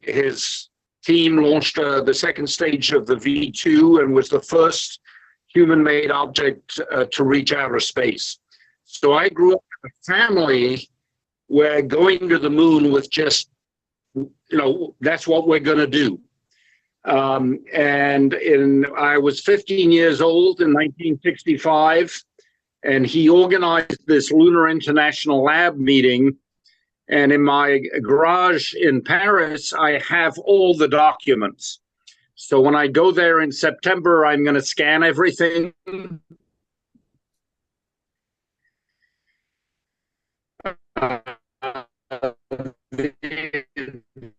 His team launched the second stage of the V2 and was the first human-made object to reach outer space. So I grew up in a family where going to the moon was just, that's what we're going to do. I was 15 years old in 1965, and he organized this Lunar International Lab meeting. And in my garage in Paris, I have all the documents. So when I go there in September, I'm going to scan everything.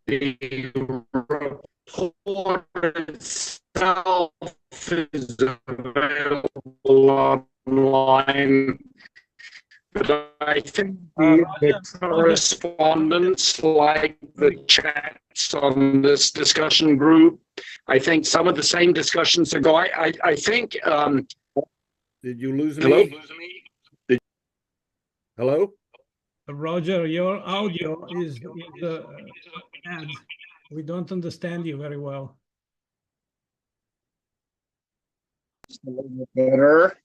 The report itself is available online. But I think the correspondence, like the chats on this discussion group, I think some of the same discussions ago. I think. Did you lose me? Hello? Hello? Roger, your audio is bad. We don't understand you very well. A little bit better.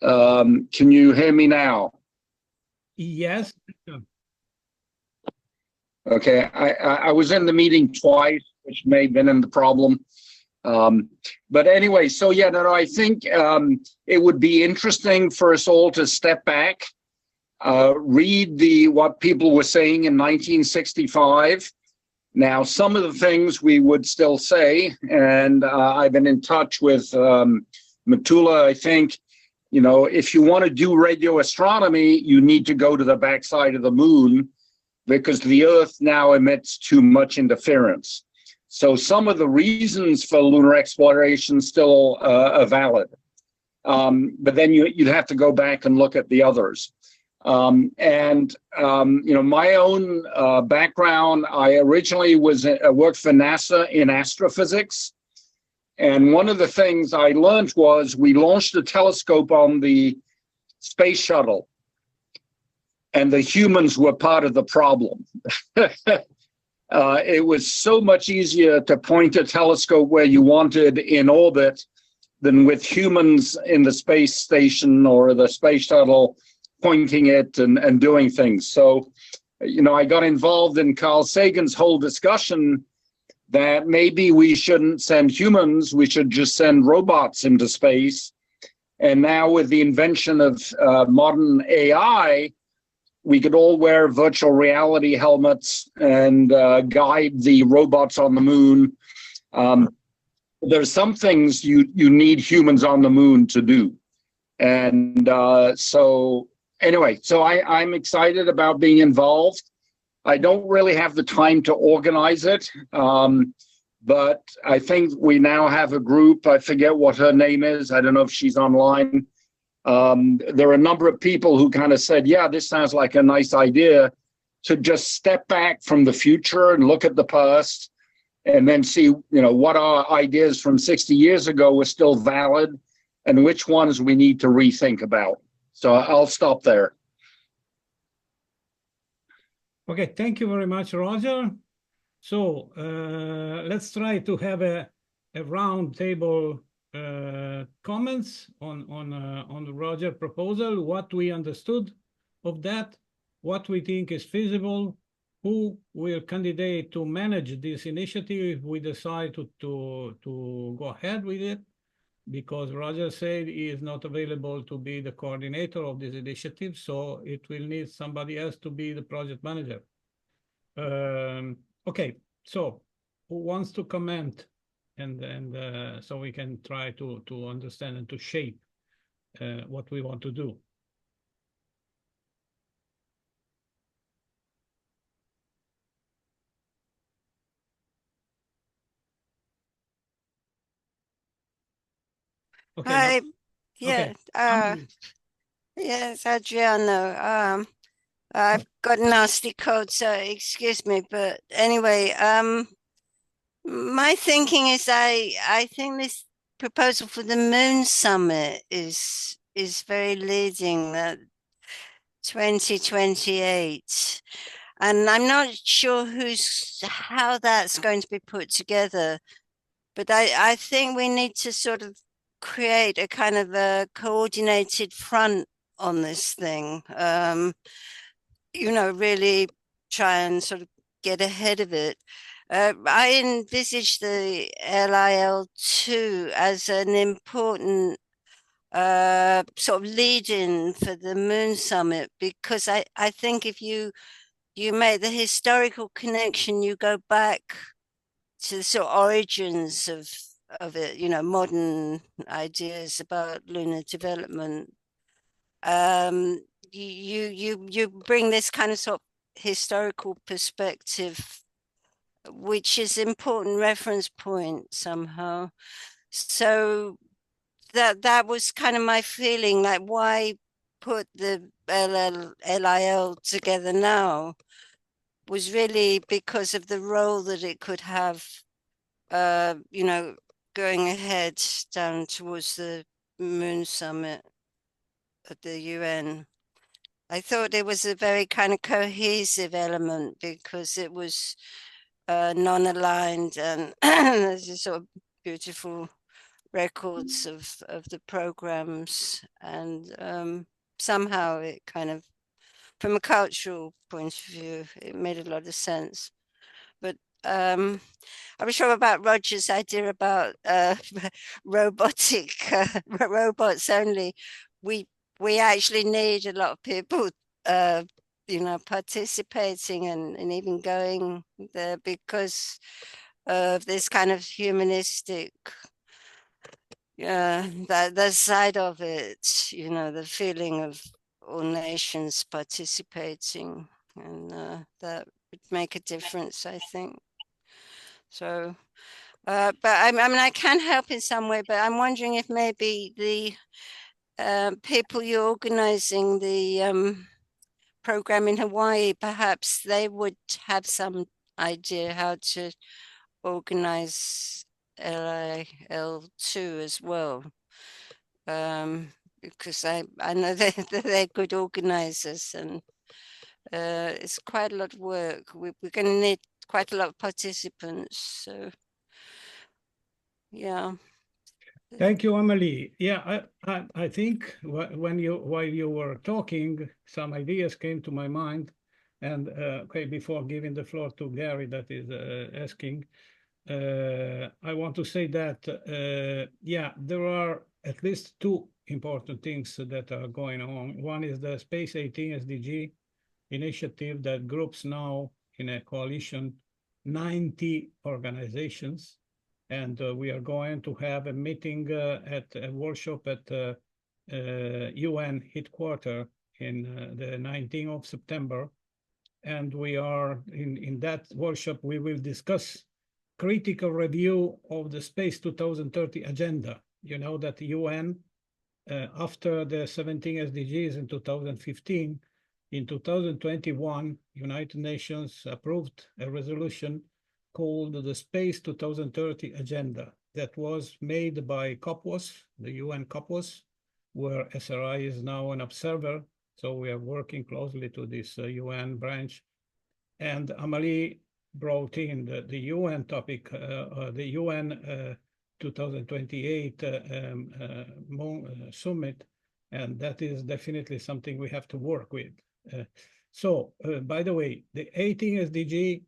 Can you hear me now? Yes. Okay, I was in the meeting twice, which may have been in the problem. But anyway, so yeah, no, I think it would be interesting for us all to step back, read what people were saying in 1965. Now, some of the things we would still say, and I've been in touch with Matula, I think, if you want to do radio astronomy, you need to go to the backside of the moon because the Earth now emits too much interference. So some of the reasons for lunar exploration still are valid. But then you'd have to go back and look at the others. My own background, I originally worked for NASA in astrophysics. And one of the things I learned was we launched a telescope on the space shuttle, and the humans were part of the problem. It was so much easier to point a telescope where you wanted in orbit than with humans in the space station or the space shuttle pointing it and doing things. So, I got involved in Carl Sagan's whole discussion that maybe we shouldn't send humans, we should just send robots into space. And now with the invention of modern AI, we could all wear virtual reality helmets and guide the robots on the moon. There's some things you need humans on the moon to do. And so I'm excited about being involved. I don't really have the time to organize it, but I think we now have a group. I forget what her name is. I don't know if she's online. There are a number of people who kind of said, yeah, this sounds like a nice idea to just step back from the future and look at the past and then see, what our ideas from 60 years ago were still valid and which ones we need to rethink about. So I'll stop there. Okay, thank you very much, Roger. So let's try to have a round table comments on the Roger proposal, what we understood of that, what we think is feasible, who will candidate to manage this initiative if we decide to go ahead with it, because Roger said he is not available to be the coordinator of this initiative, so it will need somebody else to be the project manager. Okay, so who wants to comment? And so we can try to understand and to shape what we want to do. Okay. Hi, yeah, Okay. yes, Adriano. I've got a nasty cold, so excuse me. But anyway, my thinking is I think this proposal for the Moon Summit is very leading, that 2028. And I'm not sure how that's going to be put together, but I think we need to sort of create a kind of a coordinated front on this thing. Really try and sort of get ahead of it. I envisage the LIL2 as an important sort of lead-in for the Moon Summit, because I think if you make the historical connection, you go back to the sort of origins of it, modern ideas about lunar development. You bring this kind of sort of historical perspective, which is important reference point somehow. So that was kind of my feeling, like why put the LIL together now was really because of the role that it could have, going ahead down towards the Moon Summit at the UN. I thought it was a very kind of cohesive element because it was non-aligned, and there's a sort of beautiful records of the programs, and somehow it kind of, from a cultural point of view, it made a lot of sense. But I was sure about Roger's idea about robotic robots only. We actually need a lot of people participating and even going there because of this kind of humanistic that side of it, the feeling of all nations participating, and that would make a difference, I think. So, but I mean, I can help in some way, but I'm wondering if maybe the people you're organizing the program in Hawaii, perhaps they would have some idea how to organize LIL2 as well. Because I know they're good organizers, and it's quite a lot of work. We're going to need quite a lot of participants. So, yeah. Thank you, Amalie. Yeah, I think while you were talking, some ideas came to my mind. And okay, before giving the floor to Gary, that is asking, I want to say that, yeah, there are at least two important things that are going on. One is the Space 18 SDG initiative that groups now in a coalition 90 organizations. And we are going to have a meeting at a workshop at UN headquarters in the 19th of September. And we are in that workshop, we will discuss critical review of the Space 2030 agenda. You know that the UN, after the 17 SDGs in 2015, in 2021, United Nations approved a resolution called the Space 2030 Agenda that was made by COPWAS, the UN COPWAS, where SRI is now an observer. So we are working closely to this UN branch. And Amalie brought in the UN topic, the UN 2028 summit, and that is definitely something we have to work with. So, by the way, the 18 SDG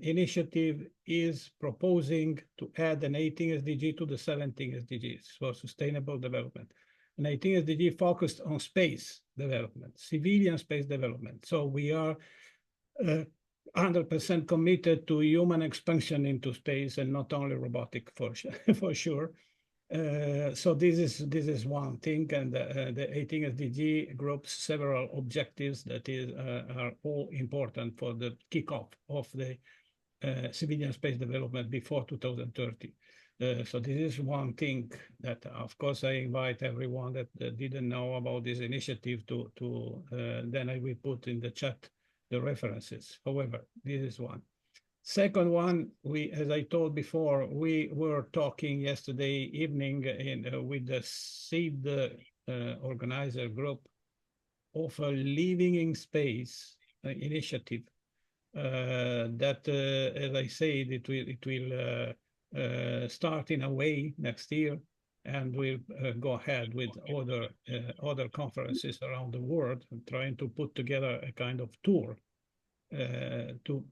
initiative is proposing to add an 18 SDG to the 17 SDGs for sustainable development. An 18 SDG focused on space development, civilian space development. So we are 100% committed to human expansion into space and not only robotic for sure. So this is one thing, and the 18 SDG groups several objectives that are all important for the kickoff of the civilian space development before 2030. So this is one thing that, of course, I invite everyone that didn't know about this initiative to then I will put in the chat the references. However, this is one. Second one, as I told before, we were talking yesterday evening with the SEED organizer group of a Living in Space initiative that, as I said, it will start in a way next year, and we'll go ahead with other conferences around the world, trying to put together a kind of tour to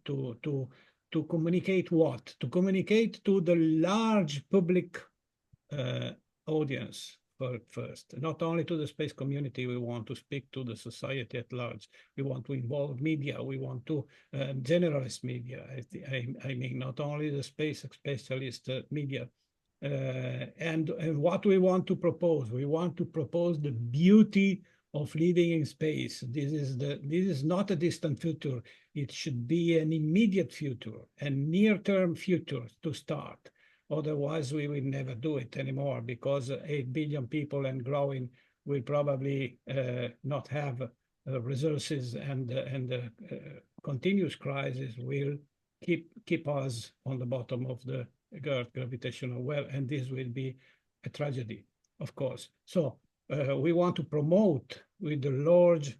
communicate what? To communicate to the large public audience first, not only to the space community. We want to speak to the society at large. We want to involve media. We want to generalist media. I mean, not only the space specialist media. And what we want to propose, we want to propose the beauty of living in space. This is not a distant future. It should be an immediate future, a near-term future to start. Otherwise, we will never do it anymore, because 8 billion people and growing will probably not have resources, and continuous crisis will keep us on the bottom of the Earth gravitational well, and this will be a tragedy, of course. So we want to promote in the large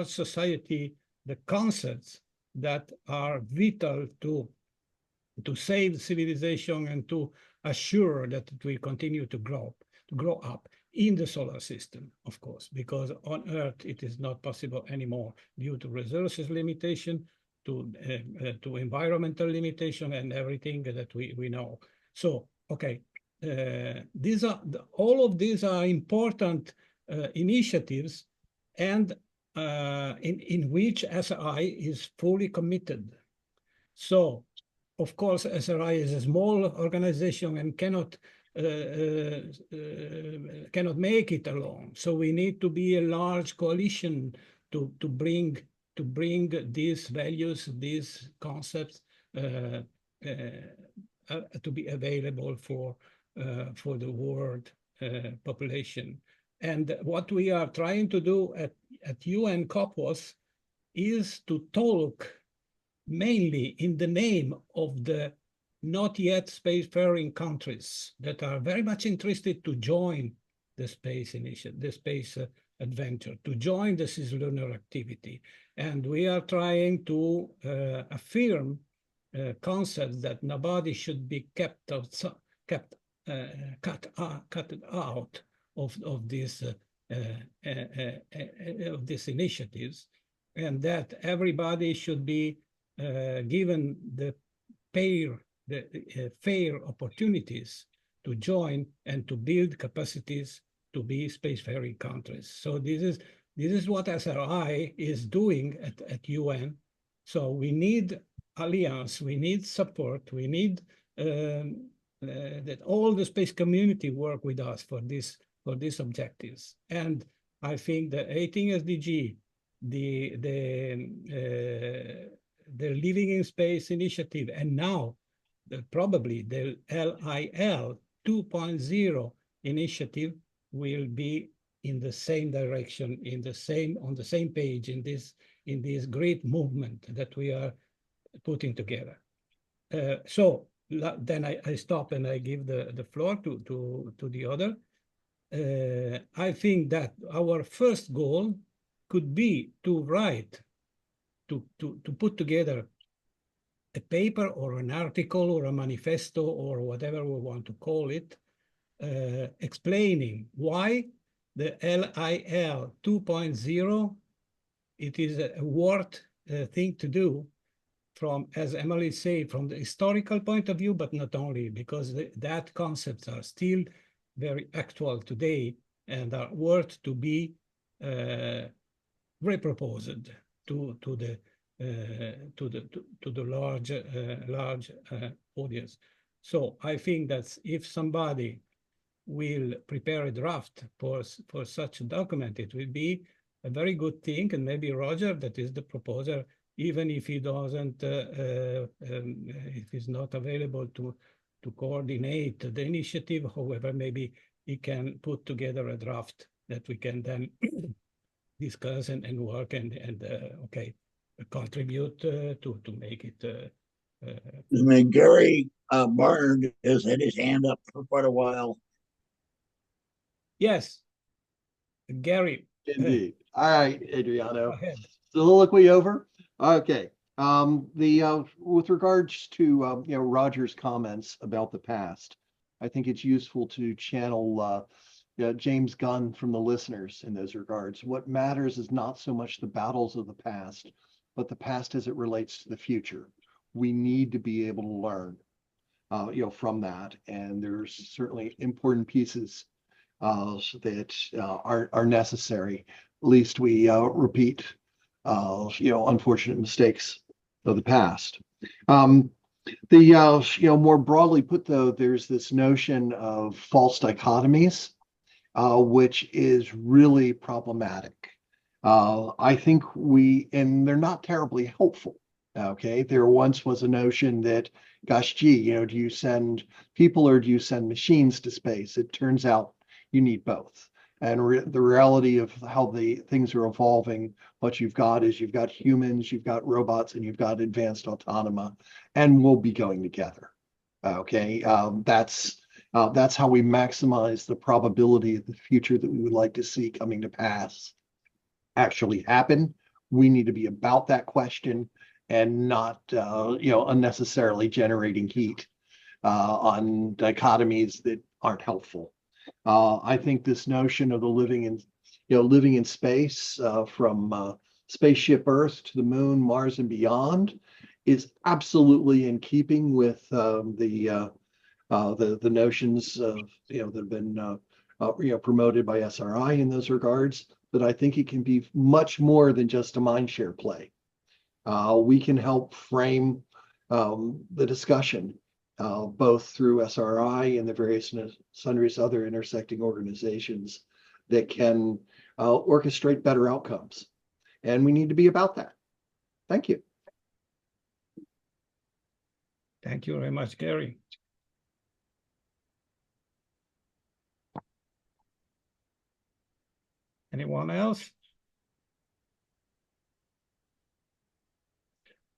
society the concepts that are vital to save civilization and to assure that it will continue to grow up in the solar system, of course, because on Earth it is not possible anymore due to resources limitation, to environmental limitation, and everything that we know. So, okay, all of these are important initiatives, and in which SRI is fully committed. So, of course, SRI is a small organization and cannot make it alone. So we need to be a large coalition to bring these values, these concepts to be available for the world population. And what we are trying to do at UN COPWAS is to talk mainly in the name of the not yet spacefaring countries that are very much interested to join the space initiative, the space adventure, to join the cislunar activity. And we are trying to affirm concepts that nobody should be cut out of these initiatives, and that everybody should be given the fair opportunities to join and to build capacities to be spacefaring countries. So this is what SRI is doing at UN. So we need alliance, we need support, we need that all the space community work with us for these objectives. And I think the 18 SDG, the Living in Space initiative, and now probably the LIL 2.0 initiative will be in the same direction, on the same page in this great movement that we are putting together. So then I stop and I give the floor to the other. I think that our first goal could be to write, to put together a paper or an article or a manifesto or whatever we want to call it, explaining why the LIL 2.0, it is a worth thing to do from, as Amalie said, from the historical point of view, but not only, because that concepts are still very actual today and are worth to be reproposed to the large audience. So I think that if somebody will prepare a draft for such a document, it will be a very good thing. And maybe Roger, that is the proposer, even if he doesn't, if he's not available to coordinate the initiative, however, maybe he can put together a draft that we can then discuss and work and okay, contribute to make it. Gary Barnhard has had his hand up for quite a while. Yes, Gary. Indeed. All right, Adriano. Go ahead. Soliloquy over. Okay. With regards to Roger's comments about the past, I think it's useful to channel James Gunn from the listeners in those regards. What matters is not so much the battles of the past, but the past as it relates to the future. We need to be able to learn, from that, and there's certainly important pieces that are necessary. At least we repeat, unfortunate mistakes of the past. More broadly put, though, there's this notion of false dichotomies, which is really problematic. I think and they're not terribly helpful. Okay, there once was a notion that, gosh, gee, do you send people or do you send machines to space? It turns out you need both. And the reality of how the things are evolving, what you've got humans, you've got robots, and you've got advanced autonoma, and we'll be going together. Okay, that's how we maximize the probability of the future that we would like to see coming to pass actually happen. We need to be about that question and not, unnecessarily generating heat on dichotomies that aren't helpful. I think this notion of the living in space, from spaceship Earth to the moon, Mars, and beyond, is absolutely in keeping with the notions of that have been promoted by SRI in those regards. But I think it can be much more than just a mindshare play. We can help frame the discussion, both through SRI and the various sundry other intersecting organizations that can orchestrate better outcomes. And we need to be about that. Thank you. Thank you very much, Gary. Anyone else?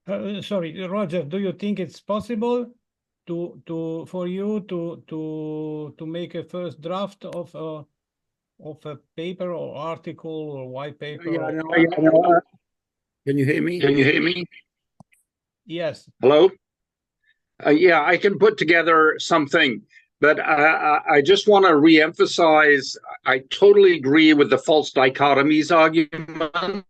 Sorry, Roger, do you think it's possible for you to make a first draft of a paper or article or white paper? Can you hear me? Can you hear me? Yes. Hello? Yeah, I can put together something, but I just want to reemphasize, I totally agree with the false dichotomies argument.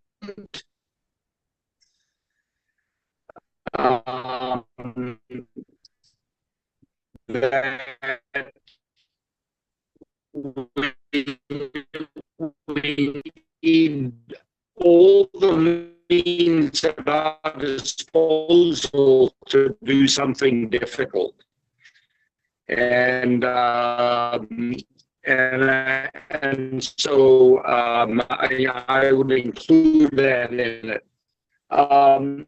That we need all the means at our disposal to do something difficult, and so I would include that in it. The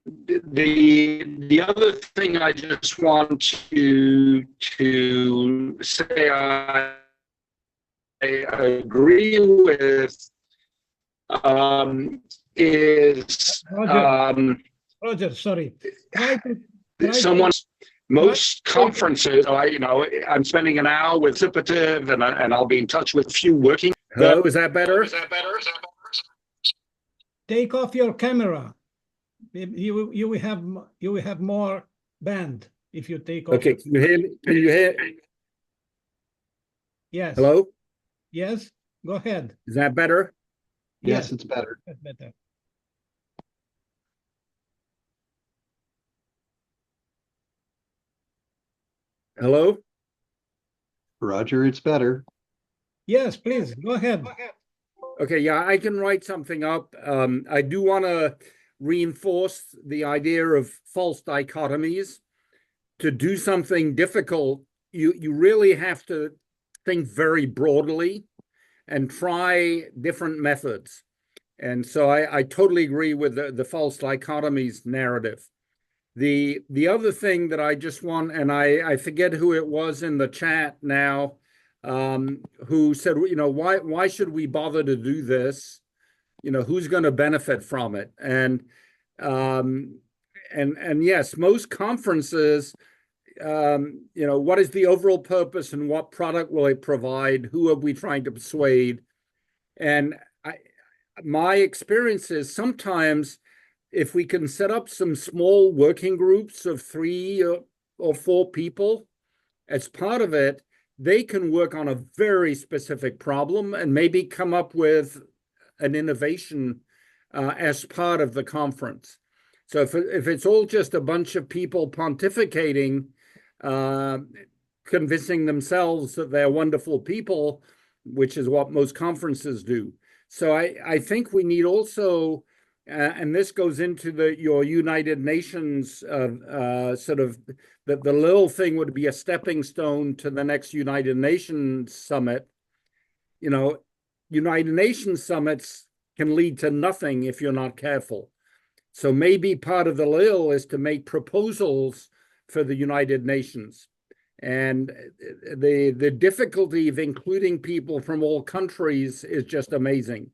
other thing I just want to say, I agree with is Roger, sorry. Most conferences, I'm spending an hour with Zipative, and I'll be in touch with a few working. Hello, is that better? Take off your camera. You will have more band if you take off. Okay, can you hear me? Can you hear? Yes. Hello? Yes, go ahead. Is that better? Yes, it's better. That's better. Hello? Roger, it's better. Yes, please, go ahead. Okay, yeah, I can write something up. I do want to reinforce the idea of false dichotomies. To do something difficult, you really have to think very broadly and try different methods. And so I totally agree with the false dichotomies narrative. The other thing that I just want, and I forget who it was in the chat now, who said, why should we bother to do this? Who's going to benefit from it? And yes, most conferences, what is the overall purpose and what product will it provide? Who are we trying to persuade? And my experience is sometimes if we can set up some small working groups of 3 or 4 people, as part of it, they can work on a very specific problem and maybe come up with an innovation as part of the conference. So if it's all just a bunch of people pontificating, convincing themselves that they're wonderful people, which is what most conferences do. So I think we need also, and this goes into your United Nations sort of, that the little thing would be a stepping stone to the next United Nations summit. You know, United Nations summits can lead to nothing if you're not careful. So maybe part of the LIL is to make proposals for the United Nations. And the difficulty of including people from all countries is just amazing.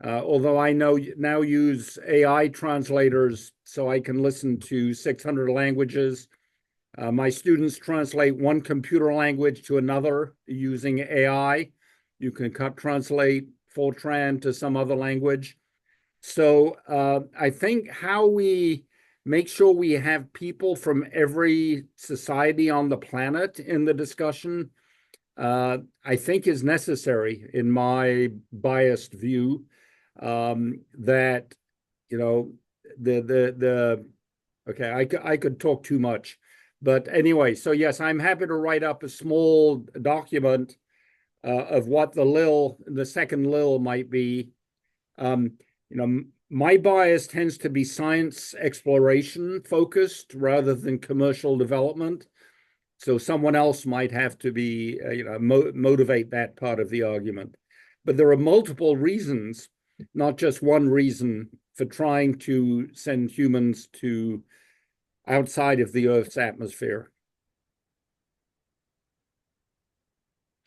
Although I now use AI translators, so I can listen to 600 languages. My students translate one computer language to another using AI. You can translate Fortran to some other language. So I think how we make sure we have people from every society on the planet in the discussion, I think is necessary in my biased view. That, you know, okay, I could talk too much, but anyway, so yes, I'm happy to write up a small document of what the second LIL might be. You know, my bias tends to be science exploration focused rather than commercial development. So someone else might have to be, you know, motivate that part of the argument. But there are multiple reasons, not just one reason, for trying to send humans to outside of the Earth's atmosphere.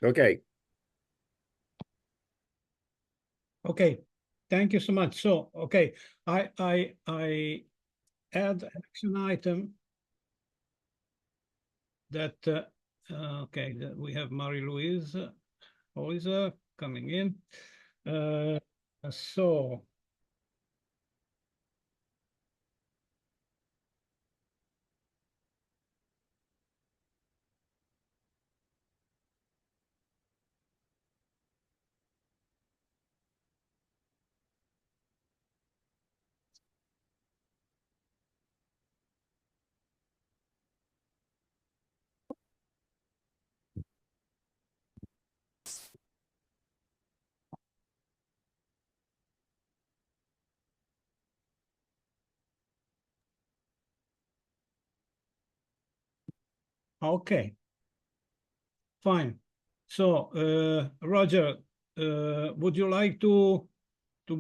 Okay. Okay, thank you so much. So, okay, I add action item that okay, that we have Marie-Luise Heuser coming in. So okay, fine. So, Roger, would you like to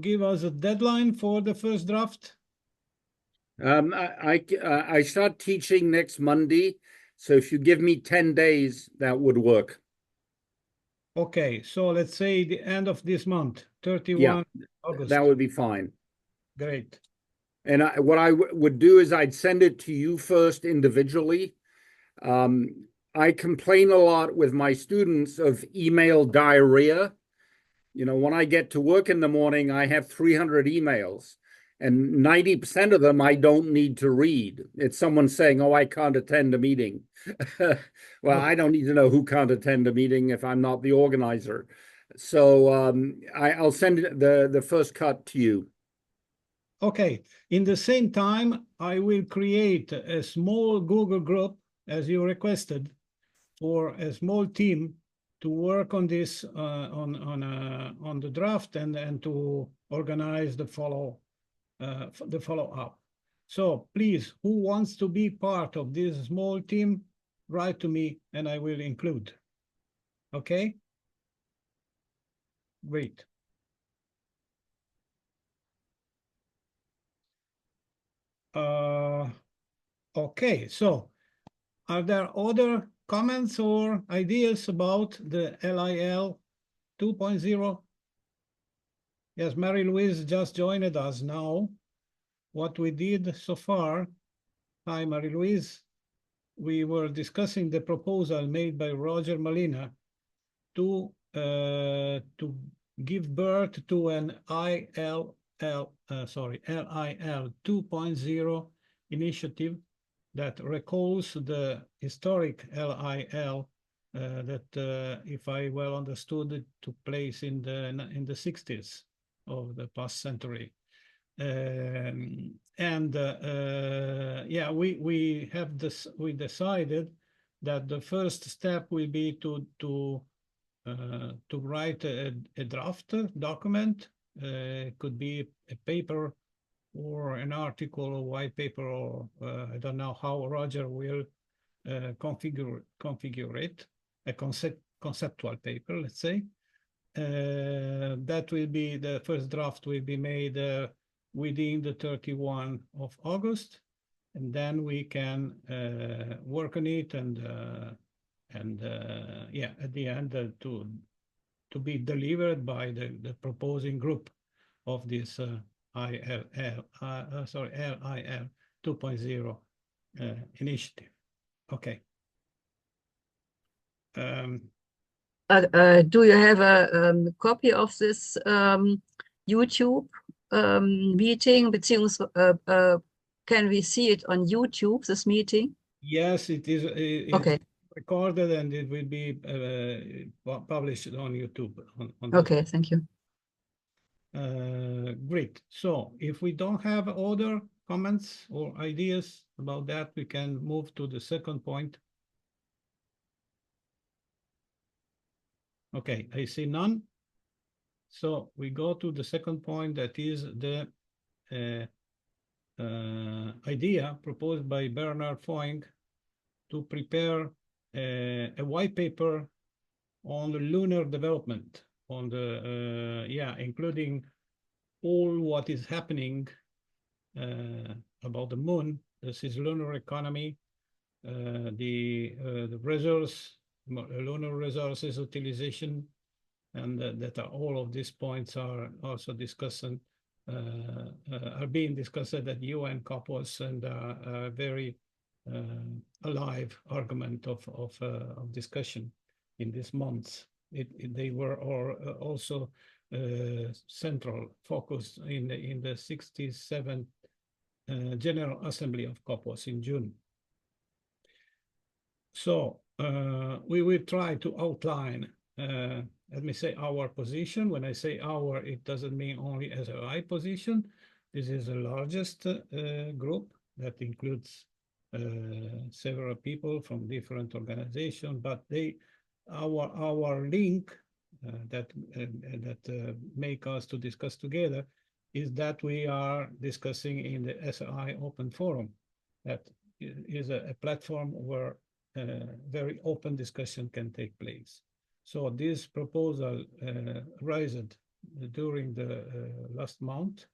give us a deadline for the first draft? I start teaching next Monday, so if you give me 10 days, that would work. Okay, so let's say the end of this month, 31 August. That would be fine. Great. And what I would do is I'd send it to you first individually. I complain a lot with my students of email diarrhea. You know, when I get to work in the morning, I have 300 emails, and 90% of them I don't need to read. It's someone saying, oh, I can't attend a meeting. Well, I don't need to know who can't attend a meeting if I'm not the organizer. So I'll send the first cut to you. Okay. In the same time, I will create a small Google group, as you requested, for a small team to work on this on the draft and to organize the follow up. So please, who wants to be part of this small team, write to me and I will include. Okay? Great. Okay, so are there other comments or ideas about the LIL 2.0? Yes, Marie-Luise just joined us now. What we did so far, hi Marie-Luise, we were discussing the proposal made by Roger Malina to give birth to an ILL LIL 2.0 initiative that recalls the historic LIL that, if I well understood, it took place in the 60s of the past century. Yeah, we decided that the first step will be to write a draft document. It could be a paper or an article or white paper, or I don't know how Roger will configure it, a conceptual paper, let's say. That will be, the first draft will be made within the 31 of August, and then we can work on it, and yeah, at the end to be delivered by the proposing group of this LIL 2.0 initiative. Okay. Do you have a copy of this YouTube meeting? Can we see it on YouTube, this meeting? Yes, it is. Okay. Recorded, and it will be published on YouTube. Okay, thank you. Great. So if we don't have other comments or ideas about that, we can move to the second point. Okay, I see none. So we go to the second point, that is the idea proposed by Bernhard Foink to prepare a white paper on the lunar development, on the including all what is happening about the moon, the cislunar economy, the resource, lunar resources utilization, and that all of these points are also discussed, are being discussed at UN COPOS, and a very alive argument of discussion in these months. They were also central focus in the 67th General Assembly of COPOS in June. So we will try to outline, let me say, our position. When I say our, it doesn't mean only SRI position. This is the largest group that includes several people from different organizations, but our link that make us to discuss together is that we are discussing in the SRI Open Forum. That is a platform where very open discussion can take place. So this proposal raised during the last month,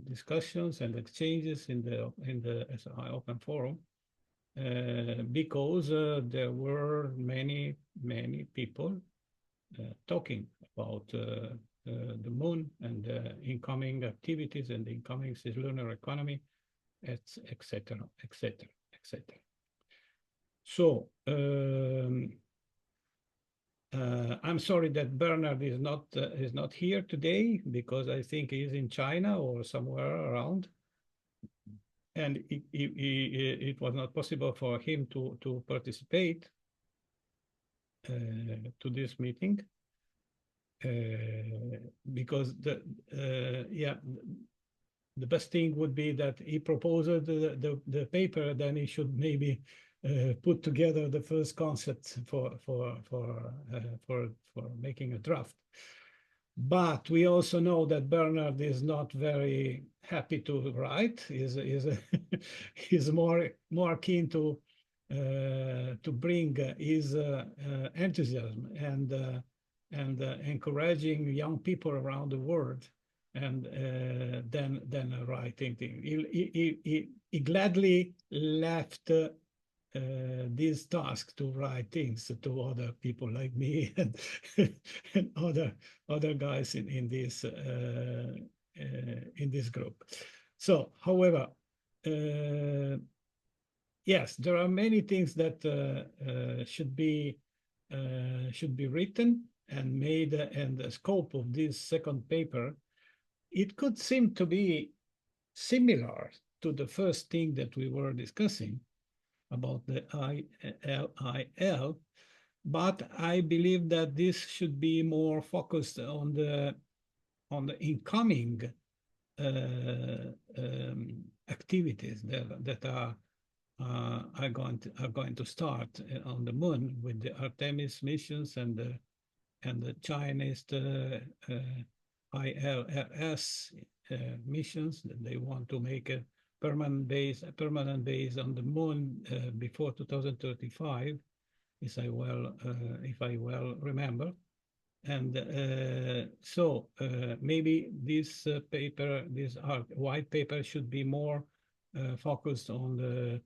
discussions and exchanges in the SRI Open Forum, because there were many people talking about the moon and incoming activities and incoming cislunar economy, etc. So I'm sorry that Bernhard is not here today, because I think he is in China or somewhere around, and it was not possible for him to participate to this meeting, because the best thing would be that he proposed the paper, then he should maybe put together the first concept for making a draft. But we also know that Bernhard is not very happy to write. He's more keen to bring his enthusiasm and encouraging young people around the world, and then writing things. He gladly left this task to write things to other people like me and other guys in this group. So, however, yes, there are many things that should be written and made, and the scope of this second paper it could seem to be similar to the first thing that we were discussing about the ILIL, but I believe that this should be more focused on the incoming activities that are going to start on the moon with the Artemis missions and the Chinese ILRS missions. That they want to make a permanent base on the moon before 2035, if I well remember. And so maybe this white paper should be more focused on the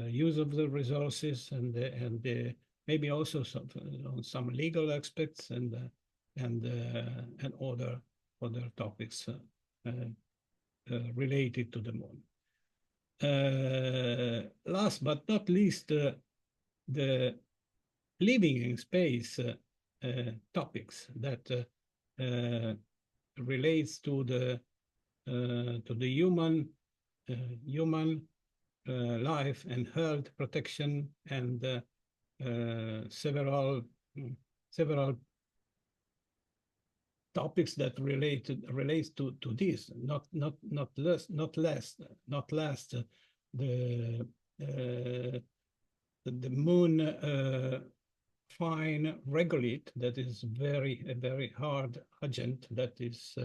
use of the resources and maybe also on some legal aspects and other topics related to the moon. Last but not least, the living in space topics that relates to the human life and health protection and several topics that relates to this. Not last the moon fine regolith, that is a very hard agent that is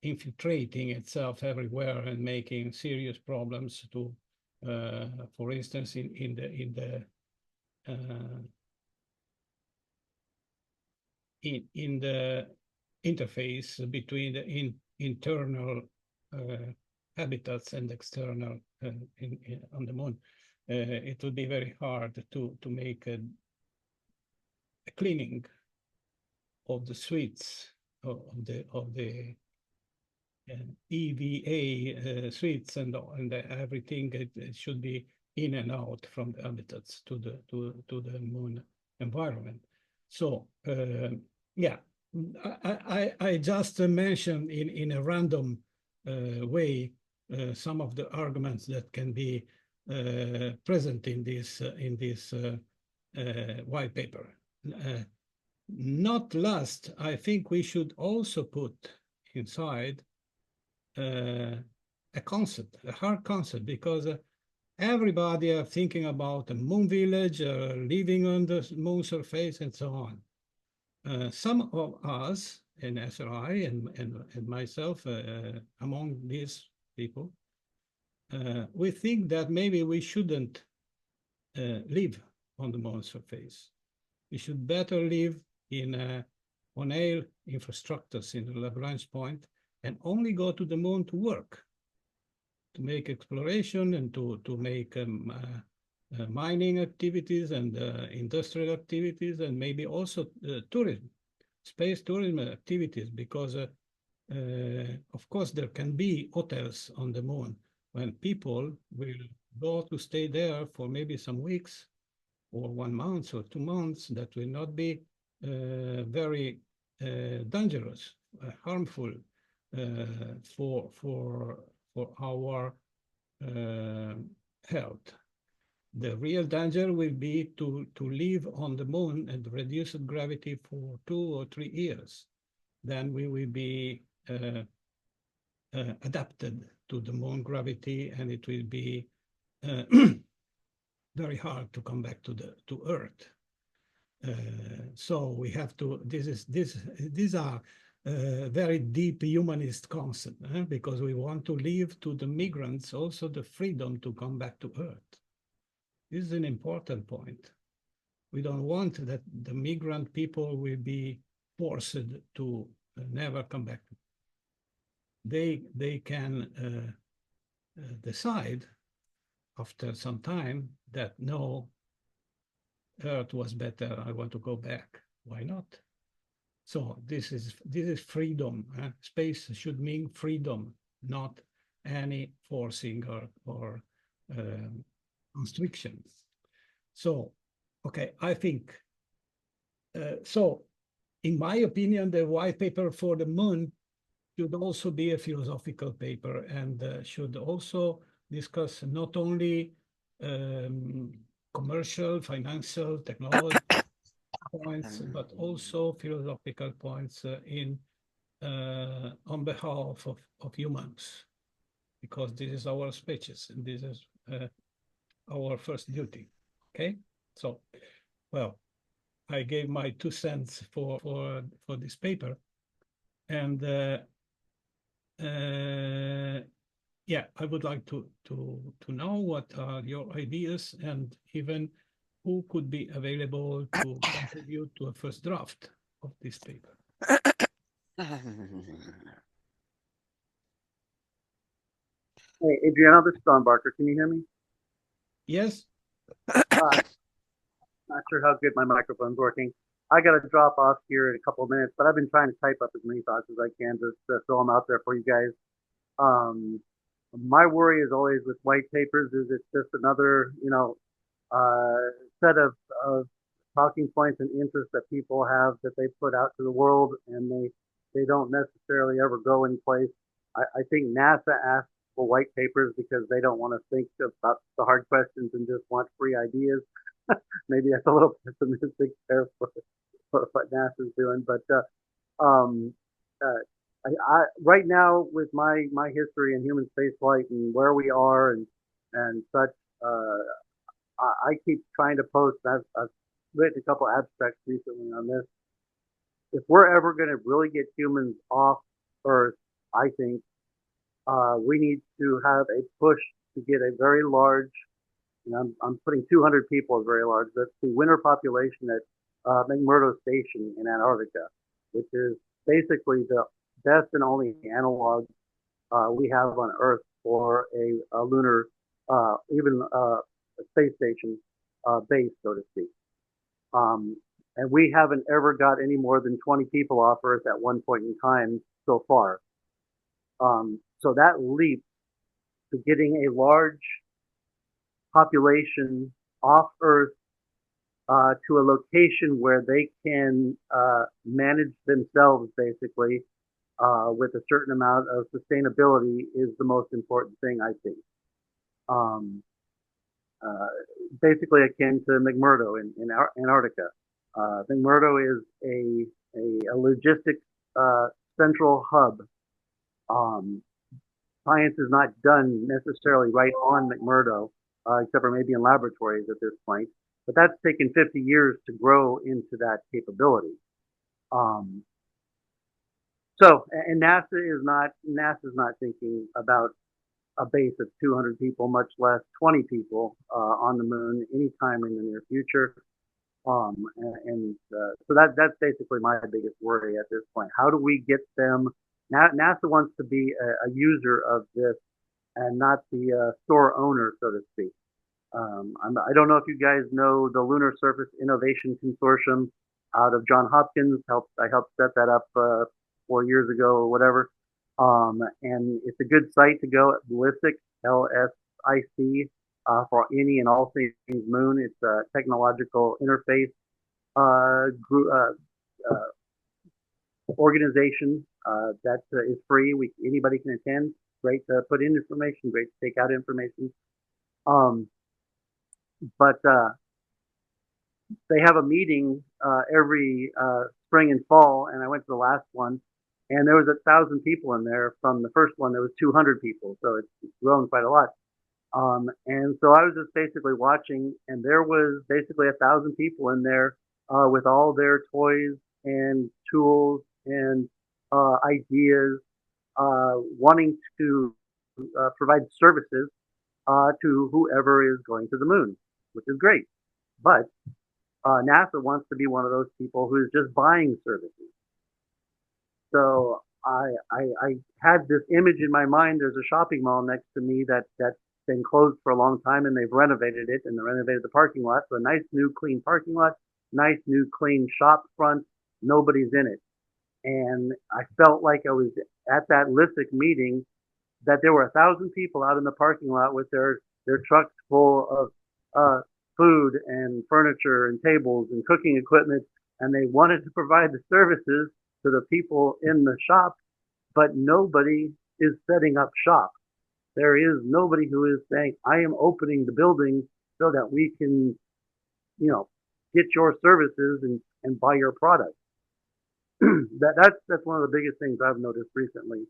infiltrating itself everywhere and making serious problems to, for instance, in the interface between the internal habitats and external on the moon. It would be very hard to make a cleaning of the suites of the EVA suites and everything. It should be in and out from the habitats to the moon environment. So yeah, I just mentioned in a random way some of the arguments that can be present in this white paper. Not last, I think we should also put inside a concept, a hard concept, because everybody are thinking about a moon village, living on the moon surface, and so on. Some of us in SRI and myself, among these people, we think that maybe we shouldn't live on the moon surface. We should better live in on-air infrastructures in the Lagrange point and only go to the moon to work, to make exploration and to make mining activities and industrial activities, and maybe also tourism, space tourism activities, because of course there can be hotels on the moon when people will go to stay there for maybe some weeks or 1 month or 2 months. That will not be very dangerous, harmful for our health. The real danger will be to live on the moon at reduced gravity for 2 or 3 years. Then we will be adapted to the moon gravity, and it will be very hard to come back to Earth. So we have to. These are very deep humanist concept, because we want to leave to the migrants also the freedom to come back to Earth. This is an important point. We don't want that the migrant people will be forced to never come back. They can decide after some time that no, Earth was better, I want to go back. Why not? So this is freedom. Space should mean freedom, not any forcing or constrictions. So, okay, I think, so in my opinion, the white paper for the moon should also be a philosophical paper and should also discuss not only commercial, financial, technology points, but also philosophical points on behalf of humans, because this is our species and this is our first duty. Okay, so well, I gave my 2 cents for this paper, and yeah, I would like to know what are your ideas and even who could be available to contribute to a first draft of this paper. Hey, Adriano, this is Don Barker. Can you hear me? Yes. Not sure how good my microphone's working. I got to drop off here in a couple of minutes, but I've been trying to type up as many thoughts as I can to throw them out there for you guys. My worry is always with white papers is it's just another, set of talking points and interests that people have that they put out to the world, and they don't necessarily ever go in place. I think NASA asks for white papers because they don't want to think about the hard questions and just want free ideas. Maybe that's a little pessimistic there for what NASA's doing, but right now with my history in human spaceflight and where we are and such, I keep trying to post. I've written a couple abstracts recently on this. If we're ever going to really get humans off Earth, I think we need to have a push to get a very large, and I'm putting 200 people as very large, that's the winter population at McMurdo Station in Antarctica, which is basically the best and only analog we have on Earth for a lunar, even a space station base, so to speak. And we haven't ever got any more than 20 people off Earth at one point in time so far. So that leap to getting a large population off Earth to a location where they can manage themselves, basically, with a certain amount of sustainability is the most important thing, I think. Basically akin to McMurdo in Antarctica. McMurdo is a logistics central hub. Science is not done necessarily right on McMurdo, except for maybe in laboratories at this point. But that's taken 50 years to grow into that capability. So, and NASA's not thinking about a base of 200 people, much less 20 people on the moon anytime in the near future. So that's basically my biggest worry at this point. How do we get them? NASA wants to be a user of this and not the store owner, so to speak. I don't know if you guys know the Lunar Surface Innovation Consortium out of Johns Hopkins. I helped set that up 4 years ago or whatever. And it's a good site to go at LSIC, LSIC, for any and all things moon. It's a technological interface organization that is free. Anybody can attend. Great to put in information, great to take out information. But they have a meeting every spring and fall, and I went to the last one, and there was 1,000 people in there. From the first one, there was 200 people, so it's grown quite a lot. And so I was just basically watching, and there was basically 1,000 people in there with all their toys and tools and ideas, wanting to provide services to whoever is going to the moon, which is great. But NASA wants to be one of those people who is just buying services. So I had this image in my mind. There's a shopping mall next to me that's been closed for a long time, and they've renovated it, and they renovated the parking lot. So a nice new clean parking lot, nice new clean shop front. Nobody's in it. And I felt like I was at that LSIC meeting, that there were 1,000 people out in the parking lot with their trucks full of food and furniture and tables and cooking equipment, and they wanted to provide the services to the people in the shop, but nobody is setting up shop. There is nobody who is saying, I am opening the building so that we can, get your services and buy your product. That's one of the biggest things I've noticed recently.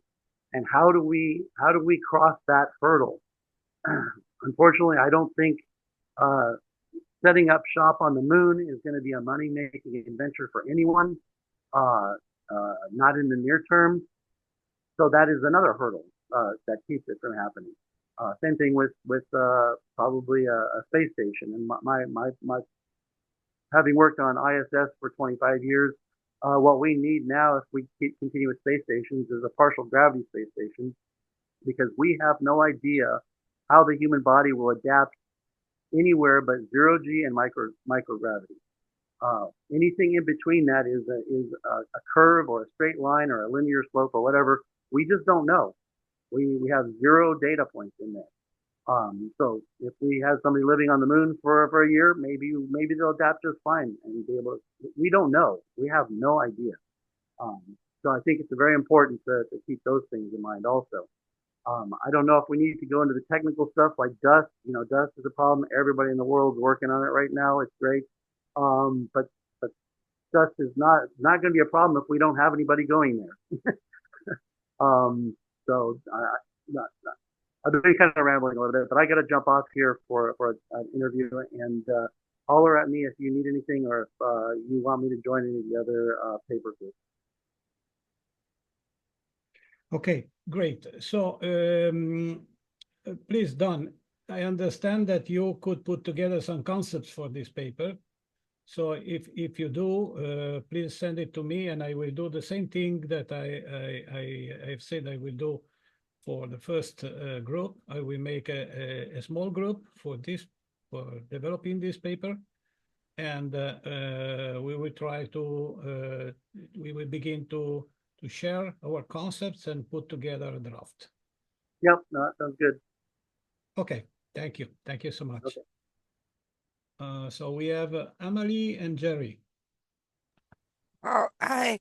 And how do we cross that hurdle? Unfortunately, I don't think setting up shop on the moon is going to be a money-making adventure for anyone, not in the near term. So that is another hurdle that keeps it from happening. Same thing with probably a space station. And my having worked on ISS for 25 years, what we need now, if we continue with space stations, is a partial gravity space station, because we have no idea how the human body will adapt anywhere but 0G and microgravity. Anything in between that is a curve or a straight line or a linear slope or whatever. We just don't know. We have zero data points in there. So if we have somebody living on the moon for a year, maybe they'll adapt just fine and be able to. We don't know. We have no idea. So I think it's very important to keep those things in mind also. I don't know if we need to go into the technical stuff like dust. Dust is a problem. Everybody in the world is working on it right now. It's great. But dust is not going to be a problem if we don't have anybody going there. So I've been kind of rambling a little bit, but I got to jump off here for an interview, and holler at me if you need anything or if you want me to join any of the other paper groups. Okay, great. So please, Don, I understand that you could put together some concepts for this paper. So if you do, please send it to me, and I will do the same thing that I've said I will do for the first group. I will make a small group for developing this paper, and we will try to we will begin to share our concepts and put together a draft. Yep, no, that sounds good. Okay, thank you so much. Okay. So we have Amalie and Jerry. Oh, I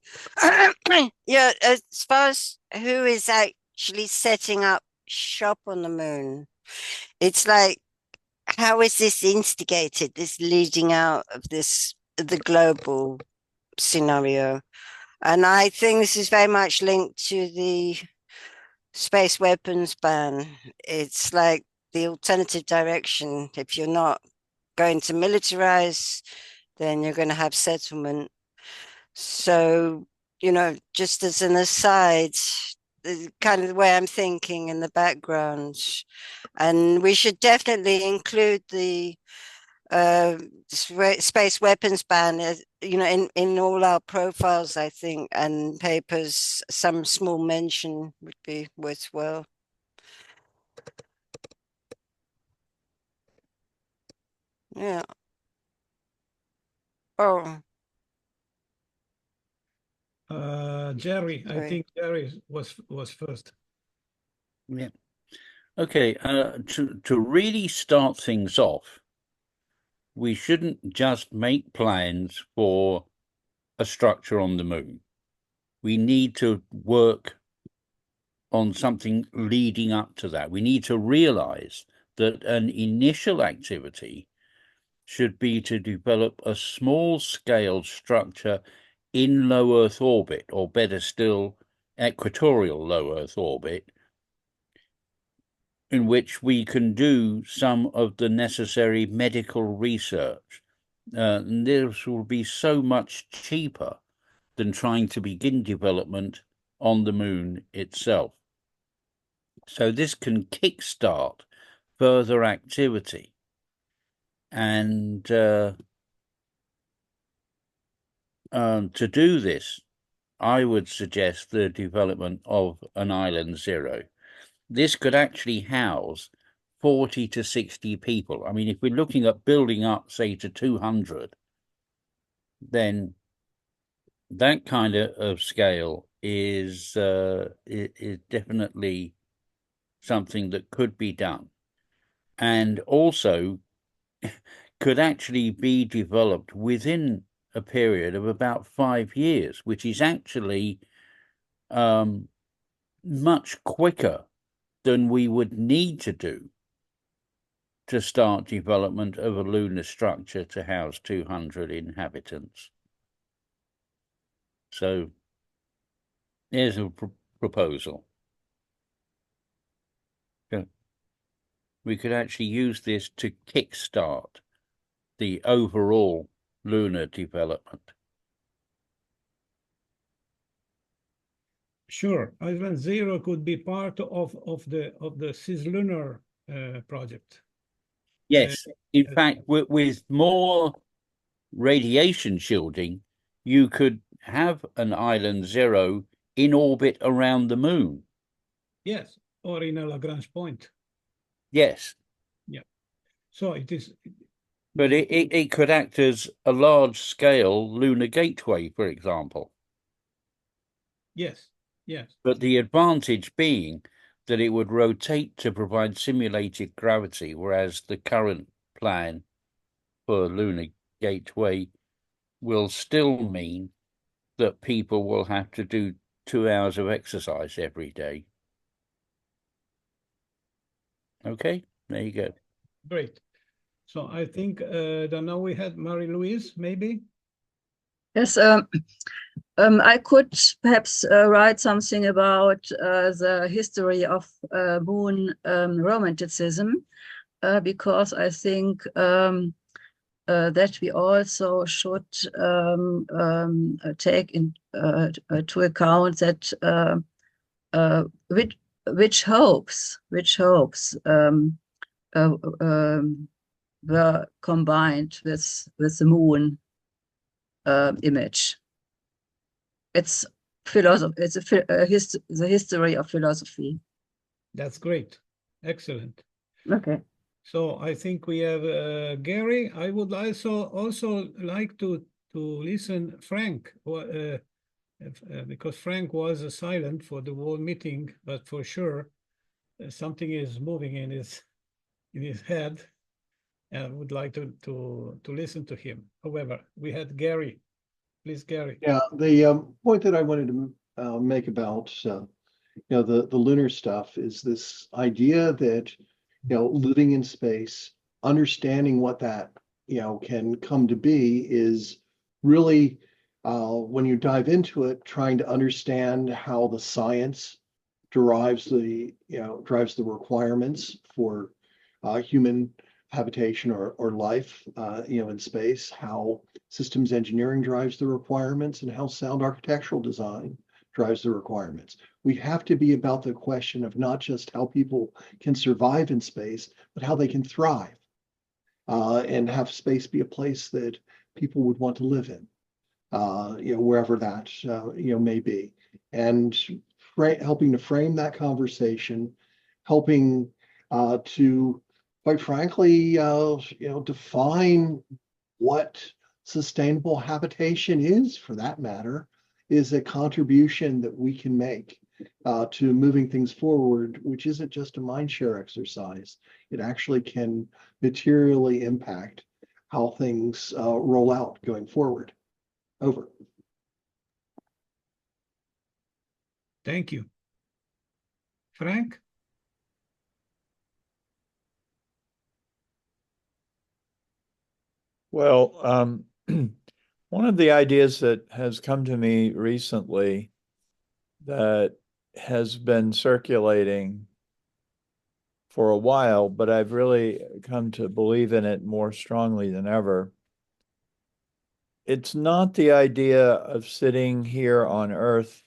yeah, as far as who is actually setting up shop on the moon, it's like, how is this instigated, this leading out of the global scenario? And I think this is very much linked to the space weapons ban. It's like the alternative direction. If you're not going to militarize, then you're going to have settlement. So, just as an aside, kind of the way I'm thinking in the background, and we should definitely include the space weapons ban, in all our profiles, I think, and papers. Some small mention would be worthwhile. Yeah. Oh. Jerry, I think Jerry was first. Yeah. Okay. To really start things off, we shouldn't just make plans for a structure on the moon. We need to work on something leading up to that. We need to realize that an initial activity should be to develop a small-scale structure in low Earth orbit, or better still, equatorial low Earth orbit, in which we can do some of the necessary medical research. And this will be so much cheaper than trying to begin development on the moon itself. So this can kickstart further activity. And to do this, I would suggest the development of an Island Zero. This could actually house 40 to 60 people. I mean, if we're looking at building up, say, to 200, then that kind of scale is definitely something that could be done, and also could actually be developed within a period of about 5 years, which is actually much quicker than we would need to do to start development of a lunar structure to house 200 inhabitants. So here's a proposal. We could actually use this to kickstart the overall lunar development. Sure, Island Zero could be part of the cislunar project. Yes, in fact, with more radiation shielding, you could have an Island Zero in orbit around the moon. Yes, or in a Lagrange point. Yes. Yeah. So it is. But it could act as a large-scale lunar gateway, for example. Yes, yes. But the advantage being that it would rotate to provide simulated gravity, whereas the current plan for lunar gateway will still mean that people will have to do 2 hours of exercise every day. Okay, there you go. Great. So I think now we had Marie-Luise, maybe? Yes, I could perhaps write something about the history of moon romanticism, because I think that we also should take into account that which hopes were combined with the moon image. It's philosophy. It's the history of philosophy. That's great. Excellent. Okay. So I think we have Gary. I would also like to listen Frank, because Frank was silent for the whole meeting, but for sure something is moving in his head, and I would like to listen to him. However, we had Gary. Please, Gary. Yeah, the point that I wanted to make about the lunar stuff is this idea that living in space, understanding what that can come to be is really when you dive into it, trying to understand how the science drives the requirements for human habitation or life in space, how systems engineering drives the requirements, and how sound architectural design drives the requirements. We have to be about the question of not just how people can survive in space, but how they can thrive and have space be a place that people would want to live in, wherever that may be, and helping to frame that conversation, helping to, quite frankly, define what sustainable habitation is, for that matter, is a contribution that we can make to moving things forward, which isn't just a mind share exercise. It actually can materially impact how things roll out going forward. Over. Thank you. Frank? Well, one of the ideas that has come to me recently that has been circulating for a while, but I've really come to believe in it more strongly than ever. It's not the idea of sitting here on Earth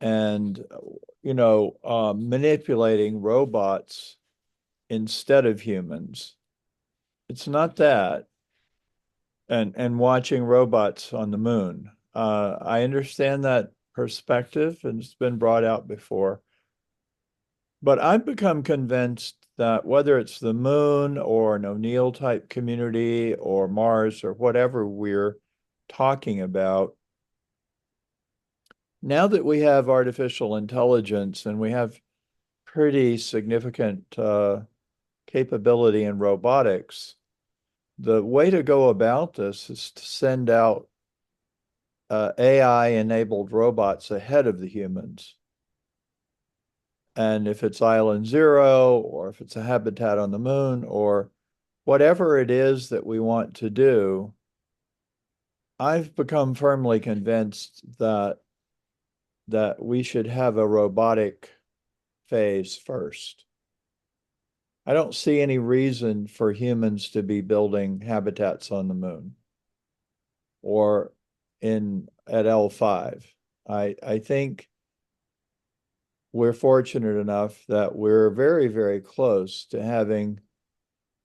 and, manipulating robots instead of humans. It's not that. And watching robots on the moon. I understand that perspective, and it's been brought out before. But I've become convinced that whether it's the moon or an O'Neill type community or Mars or whatever we're talking about, now that we have artificial intelligence and we have pretty significant capability in robotics, the way to go about this is to send out AI-enabled robots ahead of the humans. And if it's Island Zero, or if it's a habitat on the moon, or whatever it is that we want to do, I've become firmly convinced that we should have a robotic phase first. I don't see any reason for humans to be building habitats on the moon or at L5. I think we're fortunate enough that we're very, very close to having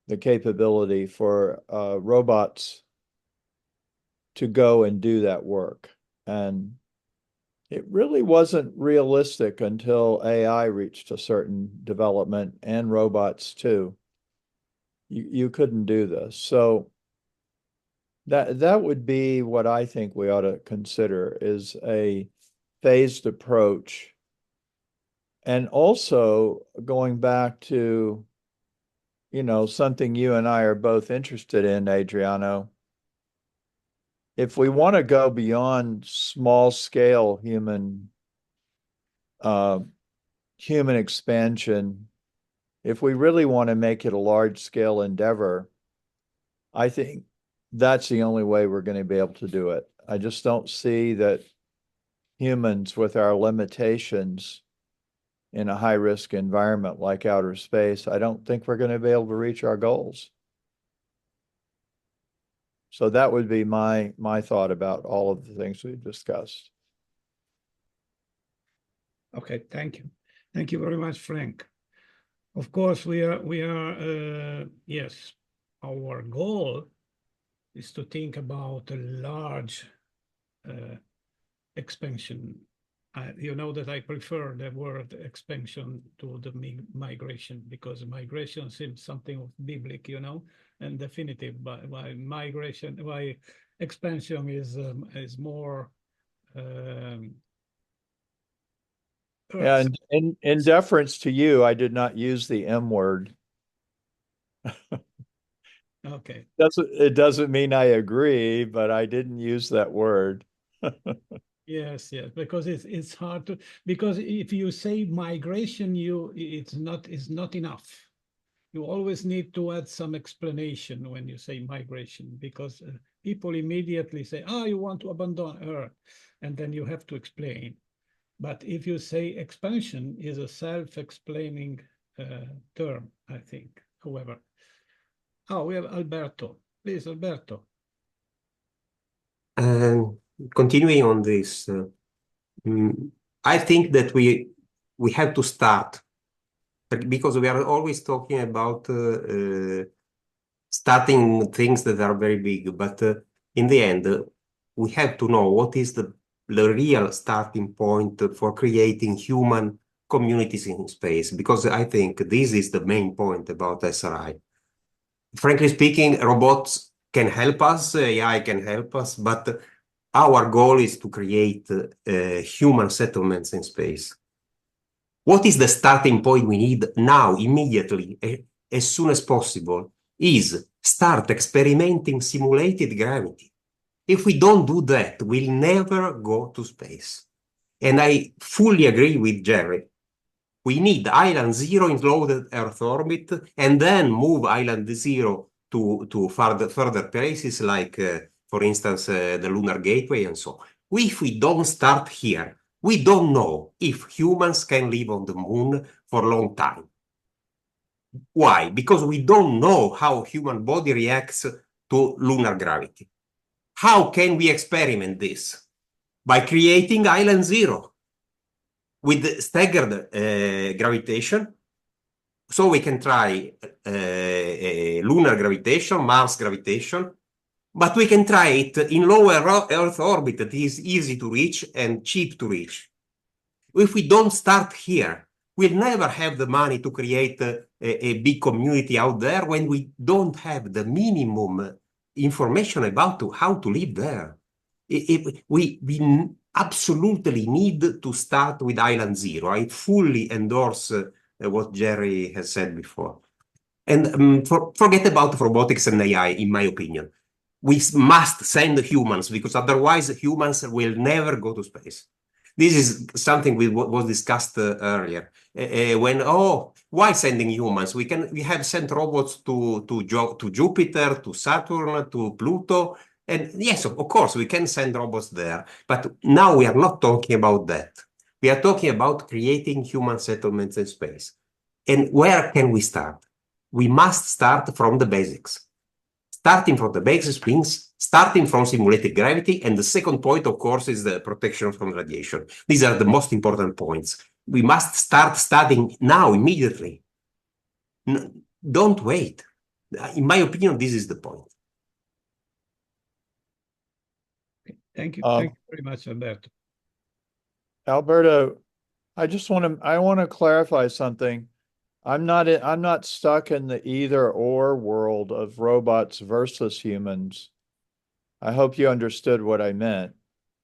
the capability for robots to go and do that work. And it really wasn't realistic until AI reached a certain development, and robots too. You couldn't do this. So that would be what I think we ought to consider, is a phased approach. And also going back to, something you and I are both interested in, Adriano, if we want to go beyond small scale human expansion, if we really want to make it a large scale endeavor, I think that's the only way we're going to be able to do it. I just don't see that humans, with our limitations in a high risk environment like outer space, I don't think we're going to be able to reach our goals. So that would be my thought about all of the things we've discussed. Okay, thank you. Thank you very much, Frank. Of course, yes, our goal is to think about a large expansion. You know that I prefer the word expansion to the migration, because migration seems something of biblical, and definitive. Why migration, why expansion is more. Yeah, and in deference to you, I did not use the M word. Okay. It doesn't mean I agree, but I didn't use that word. Yes, because it's hard to, because if you say migration, it's not enough. You always need to add some explanation when you say migration, because people immediately say, "Oh, you want to abandon Earth," and then you have to explain. But if you say expansion, is a self-explaining term, I think. However, we have Alberto. Please, Alberto. Continuing on this, I think that we have to start, because we are always talking about starting things that are very big, but in the end, we have to know what is the real starting point for creating human communities in space, because I think this is the main point about SRI. Frankly speaking, robots can help us, AI can help us, but our goal is to create human settlements in space. What is the starting point we need now, immediately, as soon as possible, is start experimenting simulated gravity. If we don't do that, we'll never go to space. And I fully agree with Jerry. We need Island Zero in low Earth orbit, and then move Island Zero to further places like, for instance, the Lunar Gateway and so on. If we don't start here, we don't know if humans can live on the moon for a long time. Why? Because we don't know how human body reacts to lunar gravity. How can we experiment this? By creating Island Zero with staggered gravitation. So we can try lunar gravitation, Mars gravitation, but we can try it in lower Earth orbit that is easy to reach and cheap to reach. If we don't start here, we'll never have the money to create a big community out there when we don't have the minimum information about how to live there. We absolutely need to start with Island Zero. I fully endorse what Jerry has said before. And forget about robotics and AI, in my opinion. We must send humans, because otherwise humans will never go to space. This is something was discussed earlier. Why sending humans? We have sent robots to Jupiter, to Saturn, to Pluto, and yes, of course we can send robots there. But now we are not talking about that. We are talking about creating human settlements in space. And where can we start? We must start from the basics. Starting from the basics means starting from simulated gravity, and the second point, of course, is the protection from radiation. These are the most important points. We must start studying now, immediately. Don't wait. In my opinion, this is the point. Thank you. Thank you very much, Alberto. Alberto, I want to clarify something. I'm not stuck in the either or world of robots versus humans. I hope you understood what I meant.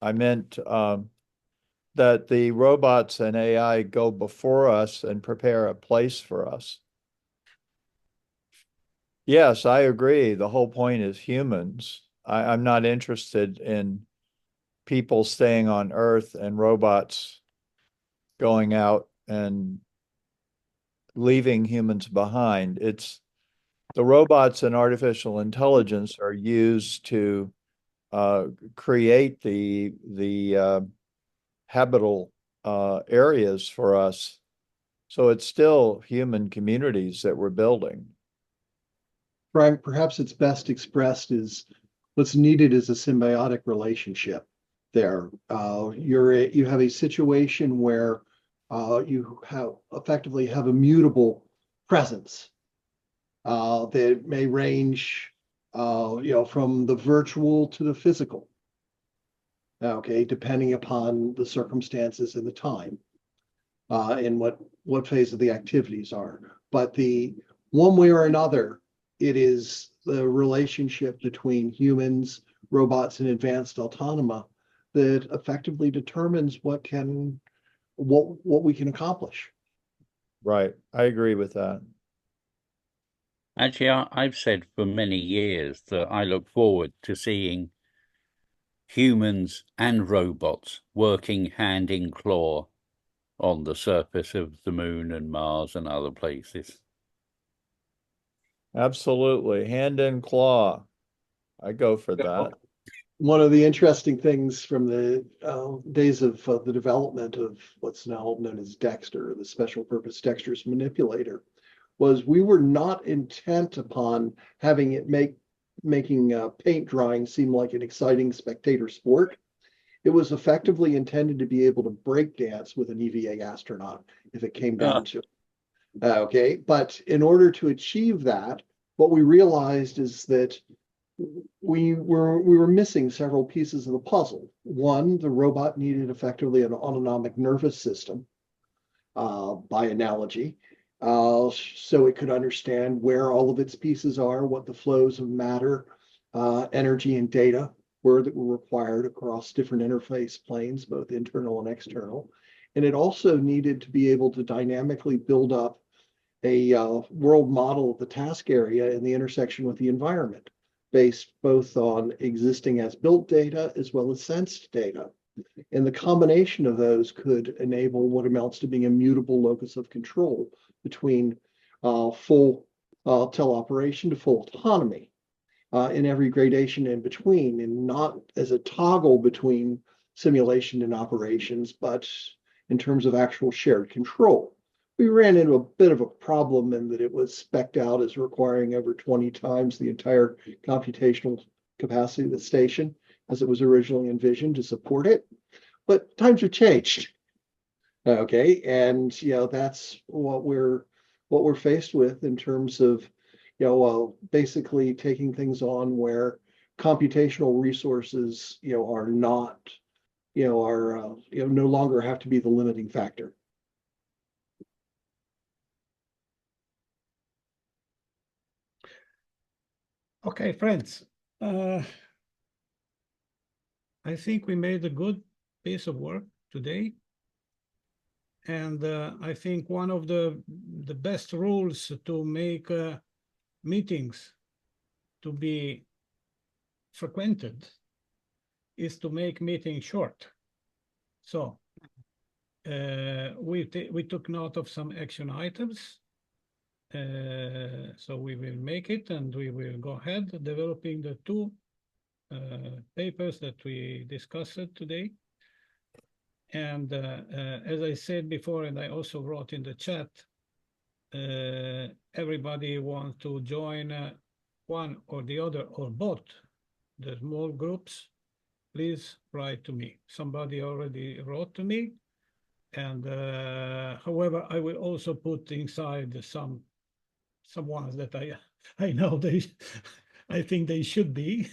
I meant that the robots and AI go before us and prepare a place for us. Yes, I agree. The whole point is humans. I'm not interested in people staying on Earth and robots going out and leaving humans behind. It's the robots and artificial intelligence are used to create the habitable areas for us. So it's still human communities that we're building. Right, perhaps it's best expressed as what's needed is a symbiotic relationship there. You have a situation where you effectively have a mutable presence that may range, from the virtual to the physical. Okay, depending upon the circumstances and the time, and what phase of the activities are. But the one way or another, it is the relationship between humans, robots, and advanced autonoma that effectively determines what we can accomplish. Right, I agree with that. Actually, I've said for many years that I look forward to seeing humans and robots working hand in claw on the surface of the moon and Mars and other places. Absolutely, hand in claw. I go for that. One of the interesting things from the days of the development of what's now known as Dexter, the special purpose Dexter's manipulator, was we were not intent upon having it making paint drying seem like an exciting spectator sport. It was effectively intended to be able to break dance with an EVA astronaut if it came down to it. Okay, but in order to achieve that, what we realized is that we were missing several pieces of the puzzle. One, the robot needed effectively an autonomic nervous system, by analogy, so it could understand where all of its pieces are, what the flows of matter, energy, and data were that were required across different interface planes, both internal and external. And it also needed to be able to dynamically build up a world model of the task area in the intersection with the environment, based both on existing as built data as well as sensed data. And the combination of those could enable what amounts to being a mutable locus of control between full teleoperation to full autonomy, in every gradation in between, and not as a toggle between simulation and operations, but in terms of actual shared control. We ran into a bit of a problem in that it was spec'd out as requiring over 20 times the entire computational capacity of the station as it was originally envisioned to support it. But times have changed. Okay, and that's what we're faced with in terms of basically taking things on where computational resources are not no longer have to be the limiting factor. Okay, friends, I think we made a good piece of work today. And I think one of the best rules to make meetings to be frequented is to make meetings short. So we took note of some action items. So we will make it, and we will go ahead developing the two papers that we discussed today. And as I said before, and I also wrote in the chat, everybody wants to join one or the other or both the small groups, please write to me. Somebody already wrote to me. And however, I will also put inside some ones that I know I think they should be.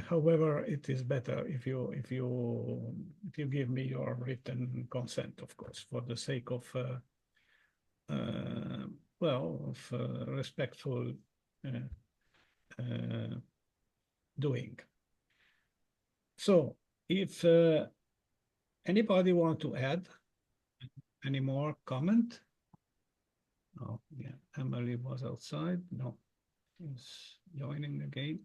However, it is better if you give me your written consent, of course, for the sake of respectful doing. So, if anybody want to add any more comment? Oh, yeah, Amalie was outside. No, she's joining again.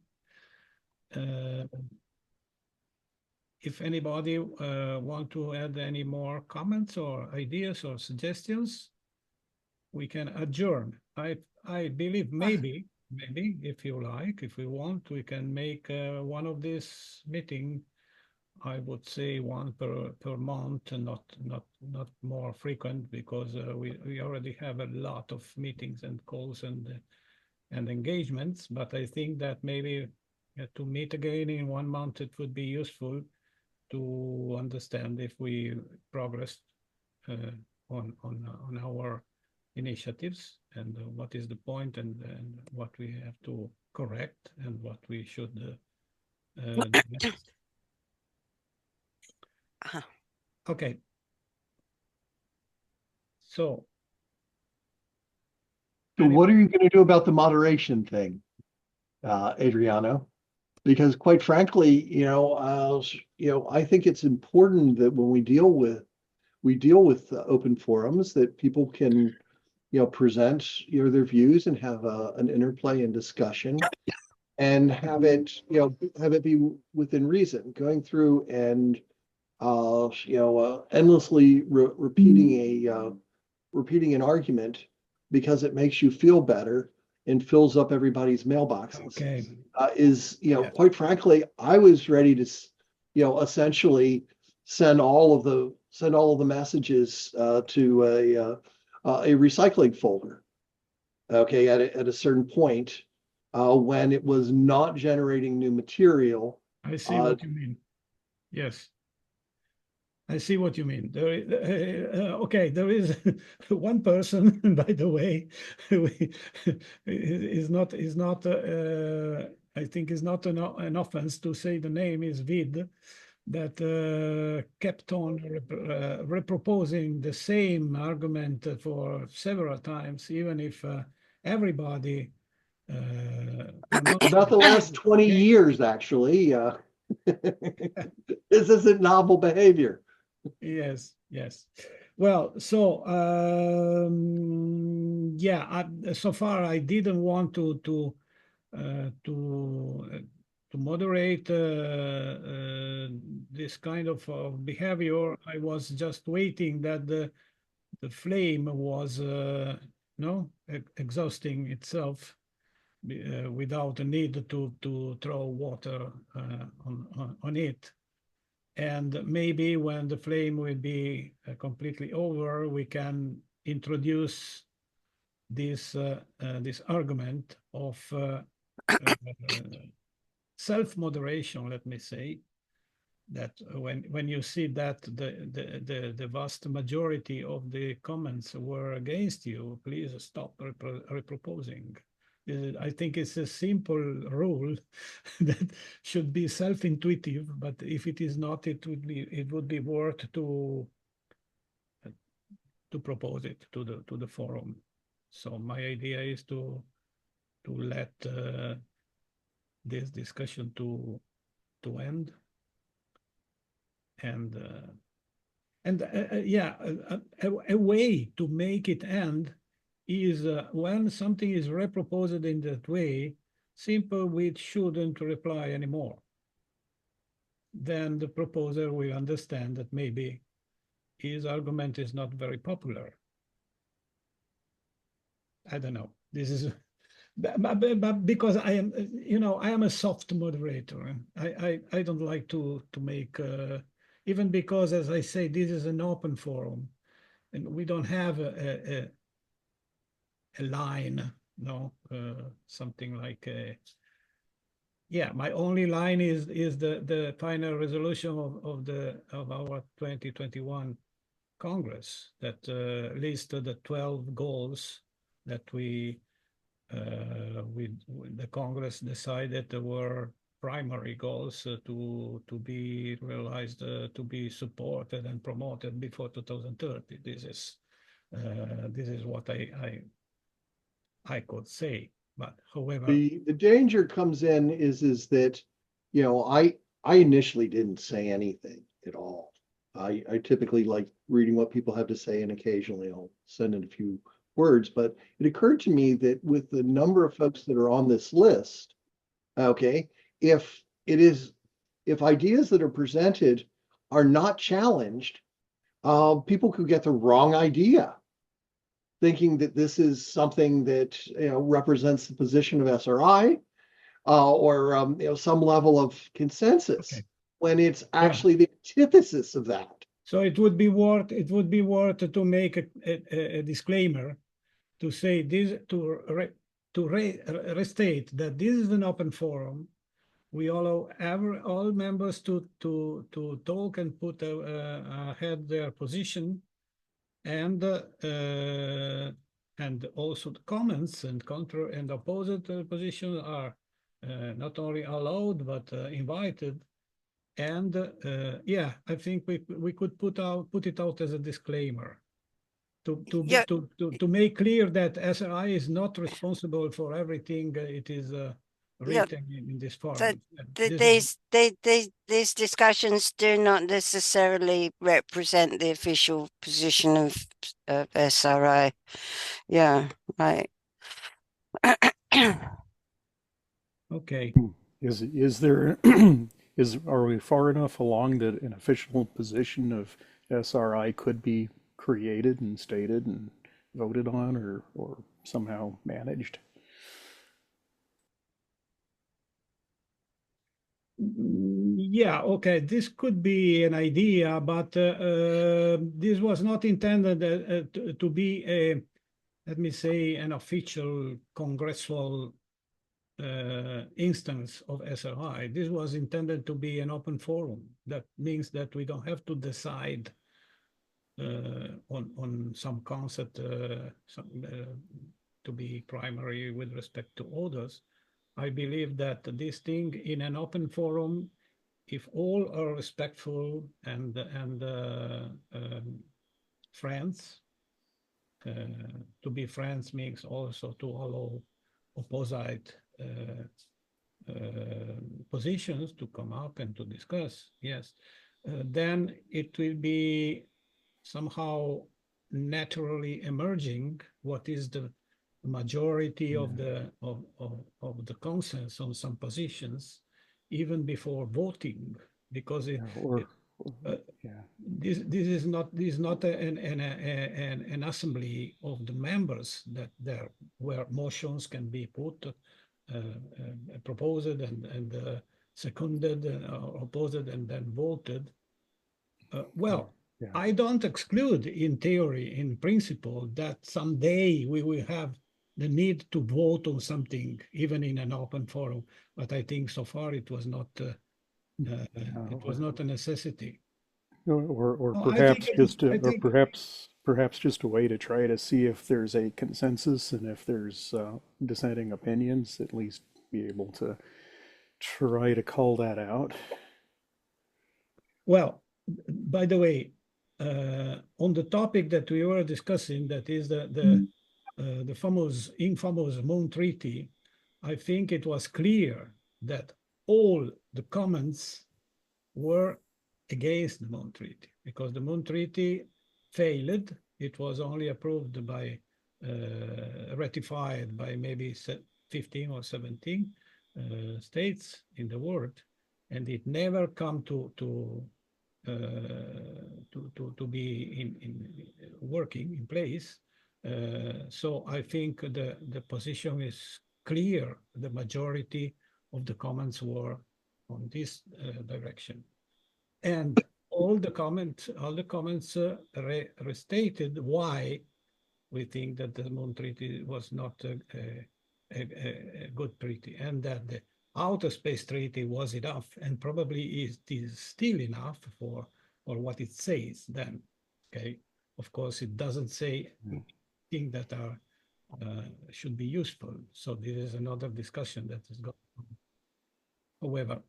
If anybody want to add any more comments or ideas or suggestions, we can adjourn. I believe maybe if you like, if we want, we can make one of this meeting. I would say one per month, and not more frequent, because we already have a lot of meetings and calls and engagements. But I think that maybe to meet again in 1 month, it would be useful to understand if we progressed on our initiatives, and what is the point, and what we have to correct, and what we should do next. Okay. So what are you going to do about the moderation thing, Adriano? Because quite frankly, I think it's important that when we deal with open forums, that people can, present their views and have an interplay and discussion, and have it be within reason. Going through and endlessly repeating an argument because it makes you feel better and fills up everybody's mailboxes. Okay. Quite frankly, I was ready to, essentially send all of the messages to a recycling folder. Okay, at a certain point, when it was not generating new material. I see what you mean. Yes. I see what you mean. Okay, there is one person, by the way, who is not. I think is not an offense to say the name is Vid, that kept on reproposing the same argument for several times, even if everybody. About the last 20 years, actually. This isn't novel behavior. Yes. Well, so so far I didn't want to moderate this kind of behavior. I was just waiting that the flame was exhausting itself without a need to throw water on it. And maybe when the flame will be completely over, we can introduce this argument of self-moderation. Let me say that when you see that the vast majority of the comments were against you, please stop reproposing. I think it's a simple rule that should be self-intuitive, but if it is not, it would be worth to propose it to the forum. So my idea is to let this discussion to end, and And a way to make it end is when something is reproposed in that way, simple, we shouldn't reply anymore. Then the proposer will understand that maybe his argument is not very popular. I don't know. This is, but because I am, I am a soft moderator. I don't like to make, even because, as I say, this is an open forum, and we don't have a line, something like my only line is the final resolution of our 2021 Congress that listed the 12 goals that the Congress decided were primary goals to be realized, to be supported and promoted before 2030. This is what I could say. But however, the danger comes in is that, I initially didn't say anything at all. I typically like reading what people have to say, and occasionally I'll send in a few words, but it occurred to me that with the number of folks that are on this list, okay, if ideas that are presented are not challenged, people could get the wrong idea, thinking that this is something that represents the position of SRI, or some level of consensus, when it's actually the antithesis of that. So it would be worth to make a disclaimer, to say this, to restate that this is an open forum. We allow all members to talk and put ahead their position, and also the comments and counter and opposite positions are not only allowed but invited. And I think we could put it out as a disclaimer to make clear that SRI is not responsible for everything it is written in this forum. These discussions do not necessarily represent the official position of SRI. Yeah, right. Okay. Is there are we far enough along that an official position of SRI could be created and stated and voted on, or somehow managed? Yeah, okay, this could be an idea, but this was not intended to be let me say, an official congressional instance of SRI. This was intended to be an open forum. That means that we don't have to decide on some concept to be primary with respect to others. I believe that this thing in an open forum, if all are respectful and friends, to be friends means also to allow opposite positions to come up and to discuss. Yes, then it will be somehow naturally emerging what is the majority of the consensus on some positions, even before voting, because this is not an assembly of the members that there where motions can be put, proposed and seconded, opposed and then voted. I don't exclude, in theory, in principle, that someday we will have the need to vote on something, even in an open forum. But I think so far it was not. It was not a necessity. Or perhaps just a way to try to see if there's a consensus, and if there's dissenting opinions, at least be able to try to call that out. Well, by the way, on the topic that we were discussing, that is the infamous Moon Treaty, I think it was clear that all the comments were against the Moon Treaty, because the Moon Treaty failed. It was only approved by, ratified by maybe 15 or 17 states in the world, and it never come to be in working in place. So I think the position is clear. The majority of the comments were on this direction, and all the comments restated why we think that the Moon Treaty was not a good treaty, and that the Outer Space Treaty was enough, and probably is still enough for what it says then. Okay, of course, it doesn't say things that are should be useful. So this is another discussion that is going on. However,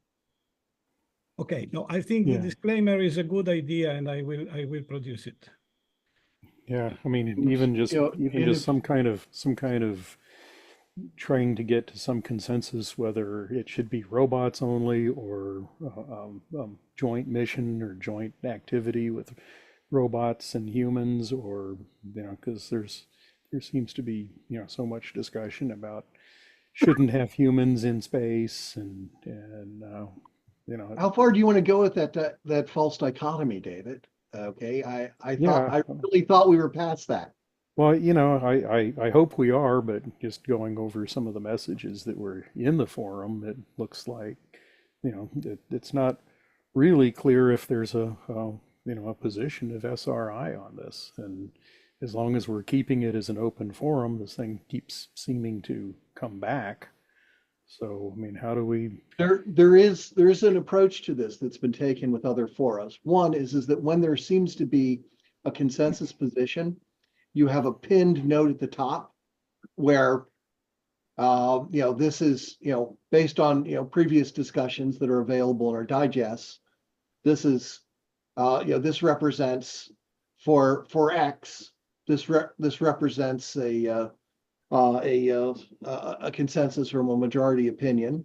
okay, no, I think the disclaimer is a good idea, and I will produce it. Yeah, I mean, even just some kind of trying to get to some consensus whether it should be robots only or joint mission or joint activity with robots and humans, or because there seems to be so much discussion about shouldn't have humans in space and How far do you want to go with that false dichotomy, David? Okay, I really thought we were past that. Well, I hope we are, but just going over some of the messages that were in the forum, it looks like, it's not really clear if there's a position of SRI on this. And as long as we're keeping it as an open forum, this thing keeps seeming to come back. So, I mean, how do we? There is an approach to this that's been taken with other forums. One is that when there seems to be a consensus position, you have a pinned note at the top where, this is, based on, previous discussions that are available in our digests. This is, this represents for X. This represents a consensus from a majority opinion.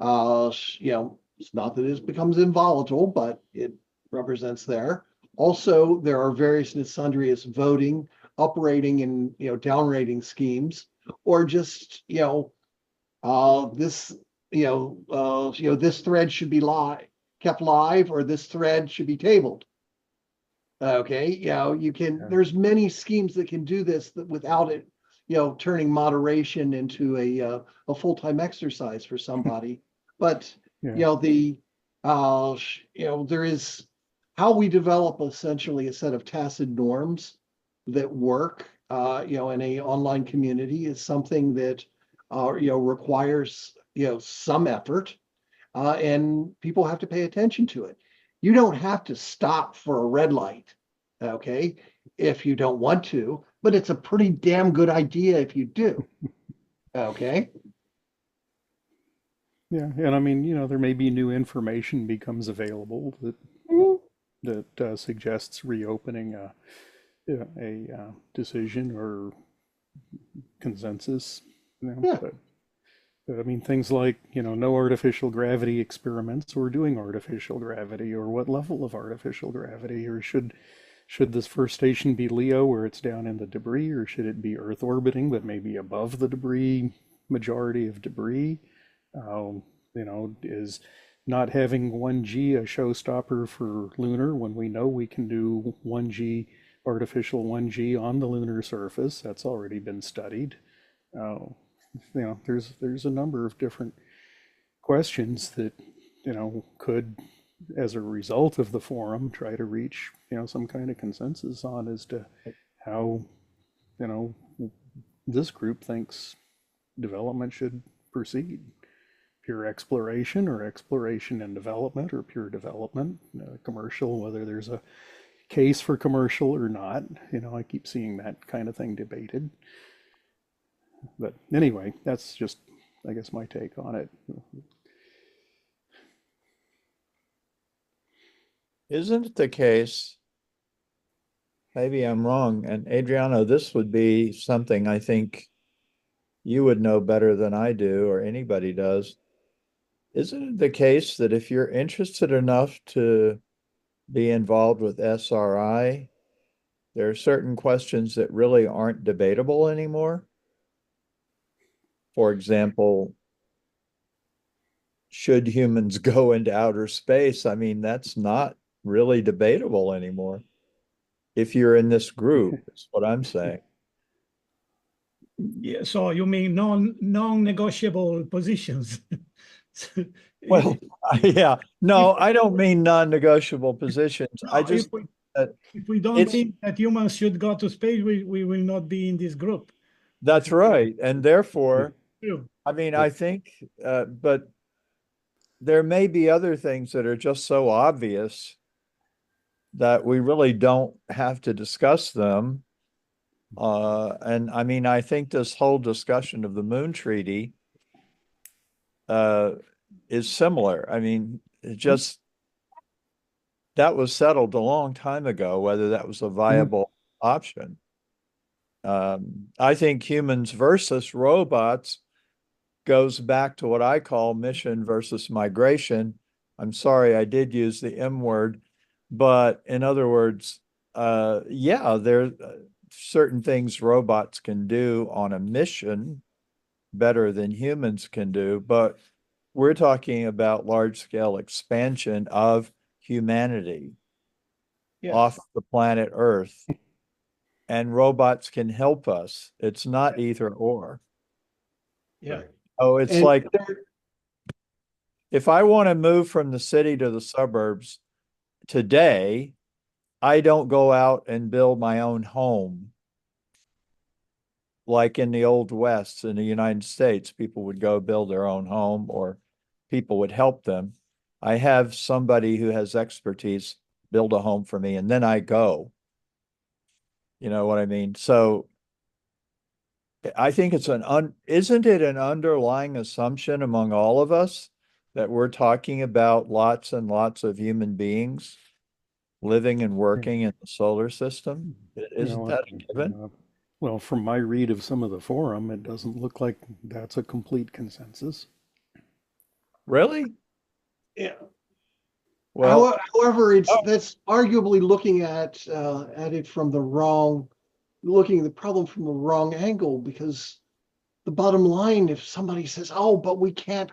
It's not that it becomes involatile, but it represents there. Also, there are various and sundry voting, uprating, and downrating schemes, or just this this thread should be kept live, or this thread should be tabled. Okay, you can. There's many schemes that can do this without it, turning moderation into a full-time exercise for somebody. But there is how we develop essentially a set of tacit norms that work, in a online community is something that, requires, some effort, and people have to pay attention to it. You don't have to stop for a red light, okay, if you don't want to, but it's a pretty damn good idea if you do, okay? Yeah, and I mean, there may be new information becomes available that suggests reopening a decision or consensus. But I mean, things like, no artificial gravity experiments, or doing artificial gravity, or what level of artificial gravity, or should this first station be LEO where it's down in the debris, or should it be Earth orbiting but maybe above the debris, majority of debris? Is not having 1G a showstopper for lunar when we know we can do 1G, artificial 1G on the lunar surface? That's already been studied. There's a number of different questions that, could, as a result of the forum, try to reach, some kind of consensus on as to how, this group thinks development should proceed. Pure exploration, or exploration and development, or pure development, commercial, whether there's a case for commercial or not. I keep seeing that kind of thing debated. But anyway, that's just, I guess, my take on it. Isn't it the case, maybe I'm wrong, and Adriano, this would be something I think you would know better than I do, or anybody does. Isn't it the case that if you're interested enough to be involved with SRI. There are certain questions that really aren't debatable anymore. For example, should humans go into outer space? I mean, that's not really debatable anymore. If you're in this group, is what I'm saying. Yeah, so you mean non-negotiable positions? Well, yeah, no, I don't mean non-negotiable positions. No, I just if we don't it's think that humans should go to space, we will not be in this group. that's right, and therefore, True. I mean, I think, but there may be other things that are just so obvious that we really don't have to discuss them. And I mean, I think this whole discussion of the Moon Treaty is similar. I mean, it just that was settled a long time ago, whether that was a viable option. I think humans versus robots goes back to what I call mission versus migration. I'm sorry, I did use the M word, but in other words, yeah, there are certain things robots can do on a mission better than humans can do, but we're talking about large-scale expansion of humanity off the planet Earth, and robots can help us. It's not either or. Yeah. Oh, it's And like if I want to move from the city to the suburbs today, I don't go out and build my own home. Like in the Old West in the United States, people would go build their own home or people would help them. I have somebody who has expertise build a home for me and then I go. You know what I mean? So I think it's isn't it an underlying assumption among all of us that we're talking about lots and lots of human beings living and working in the solar system? Isn't that a given? Well, from my read of some of the forum, it doesn't look like that's a complete consensus. Really? Yeah. Well, however, that's arguably looking at it from the wrong, looking at the problem from the wrong angle, because the bottom line, if somebody says, "Oh, but we can't,"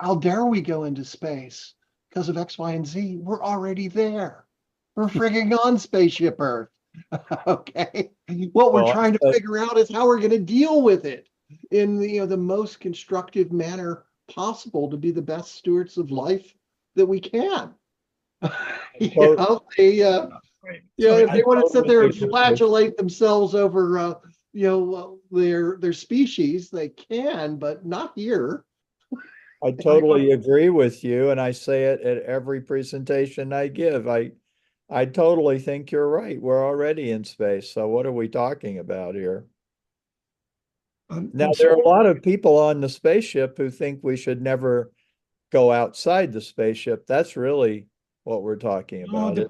how dare we go into space because of X, Y, and Z? We're already there. We're frigging on Spaceship Earth. Okay. What we're trying to figure out is how we're going to deal with it in the most constructive manner possible to be the best stewards of life that we can. If they want to sit there and flagellate themselves over their species, they can, but not here. I totally agree with you, and I say it at every presentation I give. I totally think you're right. We're already in space, so what are we talking about here? Now, there are a lot of people on the spaceship who think we should never go outside the spaceship. That's really what we're talking about. No, the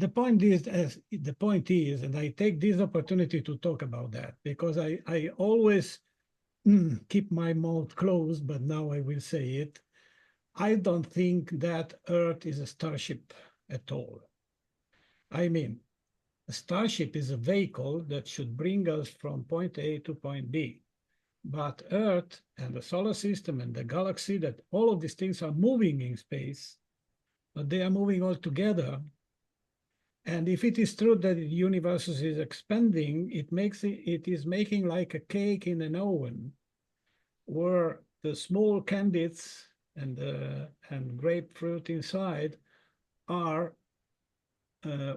point is, and I take this opportunity to talk about that because I always keep my mouth closed, but now I will say it. I don't think that Earth is a starship at all. I mean, a starship is a vehicle that should bring us from point A to point B. But Earth and the solar system and the galaxy, that all of these things are moving in space, but they are moving all together. And if it is true that the universe is expanding, it is making like a cake in an oven, where the small candids and grapefruit inside are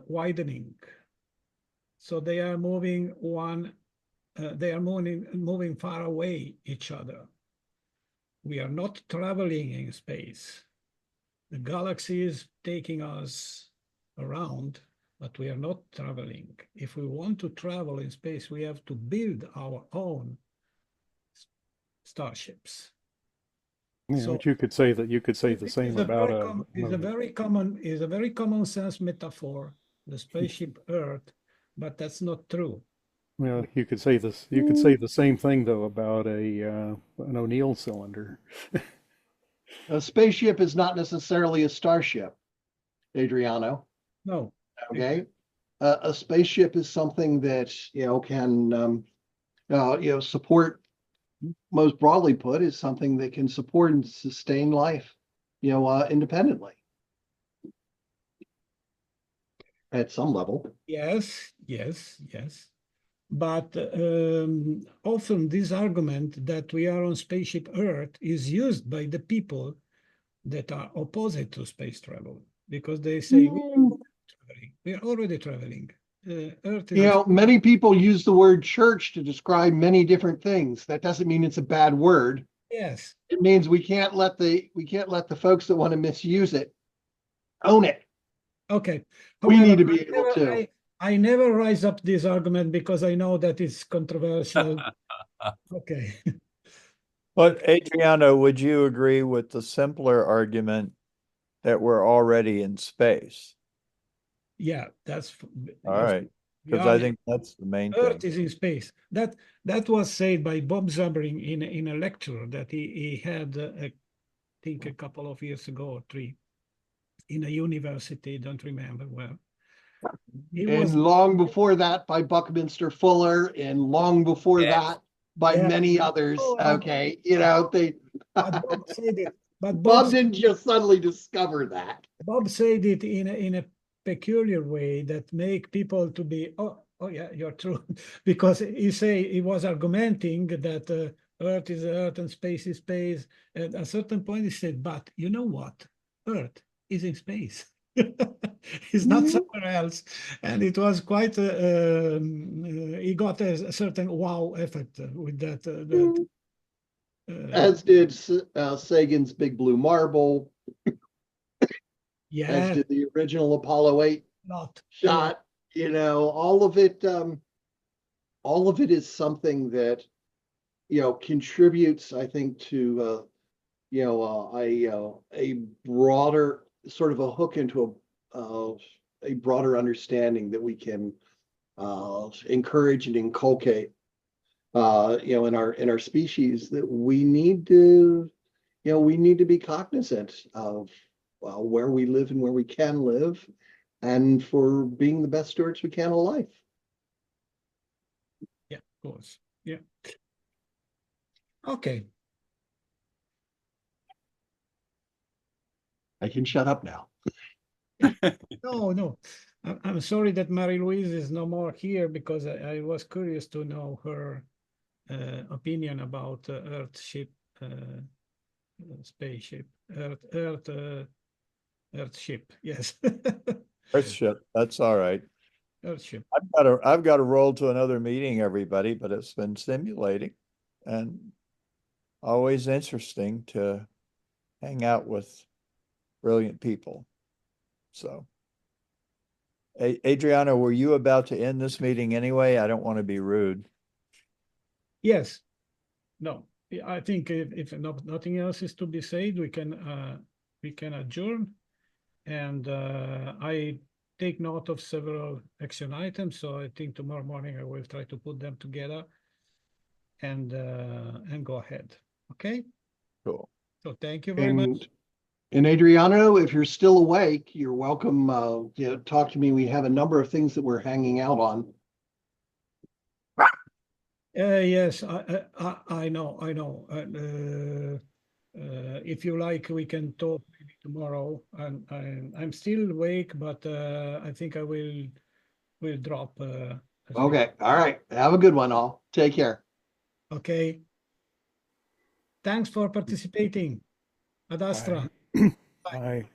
widening. So they are moving moving far away each other. We are not traveling in space. The galaxy is taking us around, but we are not traveling. If we want to travel in space, we have to build our own starships. Yeah, so, but you could say the same about is a very common sense metaphor, the spaceship Earth, but that's not true. Well, you could say this. You could say the same thing though about an O'Neill cylinder. A spaceship is not necessarily a starship. Adriano. No. Okay. A spaceship is something that, can, support, most broadly put, is something that can support and sustain life, independently. At some level. Yes. But often this argument that we are on spaceship Earth is used by the people that are opposite to space travel, because they say we are already traveling. Earth is many people use the word church to describe many different things. That doesn't mean it's a bad word. Yes. It means we can't let the folks that want to misuse it own it. Okay. We However, need to be able to. I never rise up this argument because I know that it's controversial. Okay. But Adriano, would you agree with the simpler argument that we're already in space? Yeah, that's all right. Because I think that's the main thing. Earth is in space. That was said by Bob Zabring in a lecture that he had, I think, a couple of years ago or 3, in a university. Don't remember where. And long before that by Buckminster Fuller, and long before that by many others. Okay, they. But Bob said it. But Bob didn't just suddenly discover that. Bob said it in a peculiar way that make people to be, oh yeah, you're true, because he was argumenting that Earth is Earth and space is space. At a certain point, he said, but you know what? Earth is in space. It's not somewhere else, and it was quite. He got a certain wow effect with that. As did Sagan's Big Blue Marble. Yeah. As did the original Apollo 8 shot. All of it. All of it is something that contributes, I think, to a broader sort of a hook into a broader understanding that we can encourage and inculcate in our species, that we need to be cognizant of where we live and where we can live, and for being the best stewards we can of life. Yeah, of course. Yeah. Okay. I can shut up now. No. I'm sorry that Marie-Luise is no more here, because I was curious to know her opinion about Earthship, spaceship, Earthship. Yes. Earthship. That's all right. Earthship. I've got to roll to another meeting, everybody, but it's been stimulating and always interesting to hang out with brilliant people. So, Adriano, were you about to end this meeting anyway? I don't want to be rude. Yes. No, I think if nothing else is to be said, we can adjourn. And I take note of several action items, so I think tomorrow morning I will try to put them together and go ahead. Okay. Cool. So thank you very much. And Adriano, if you're still awake, you're welcome. Talk to me. We have a number of things that we're hanging out on. Yes, I know. If you like, we can talk maybe tomorrow. I'm still awake, but I think I will drop. Okay. All right. Have a good one, all. Take care. Okay. Thanks for participating. Ad Astra. Bye.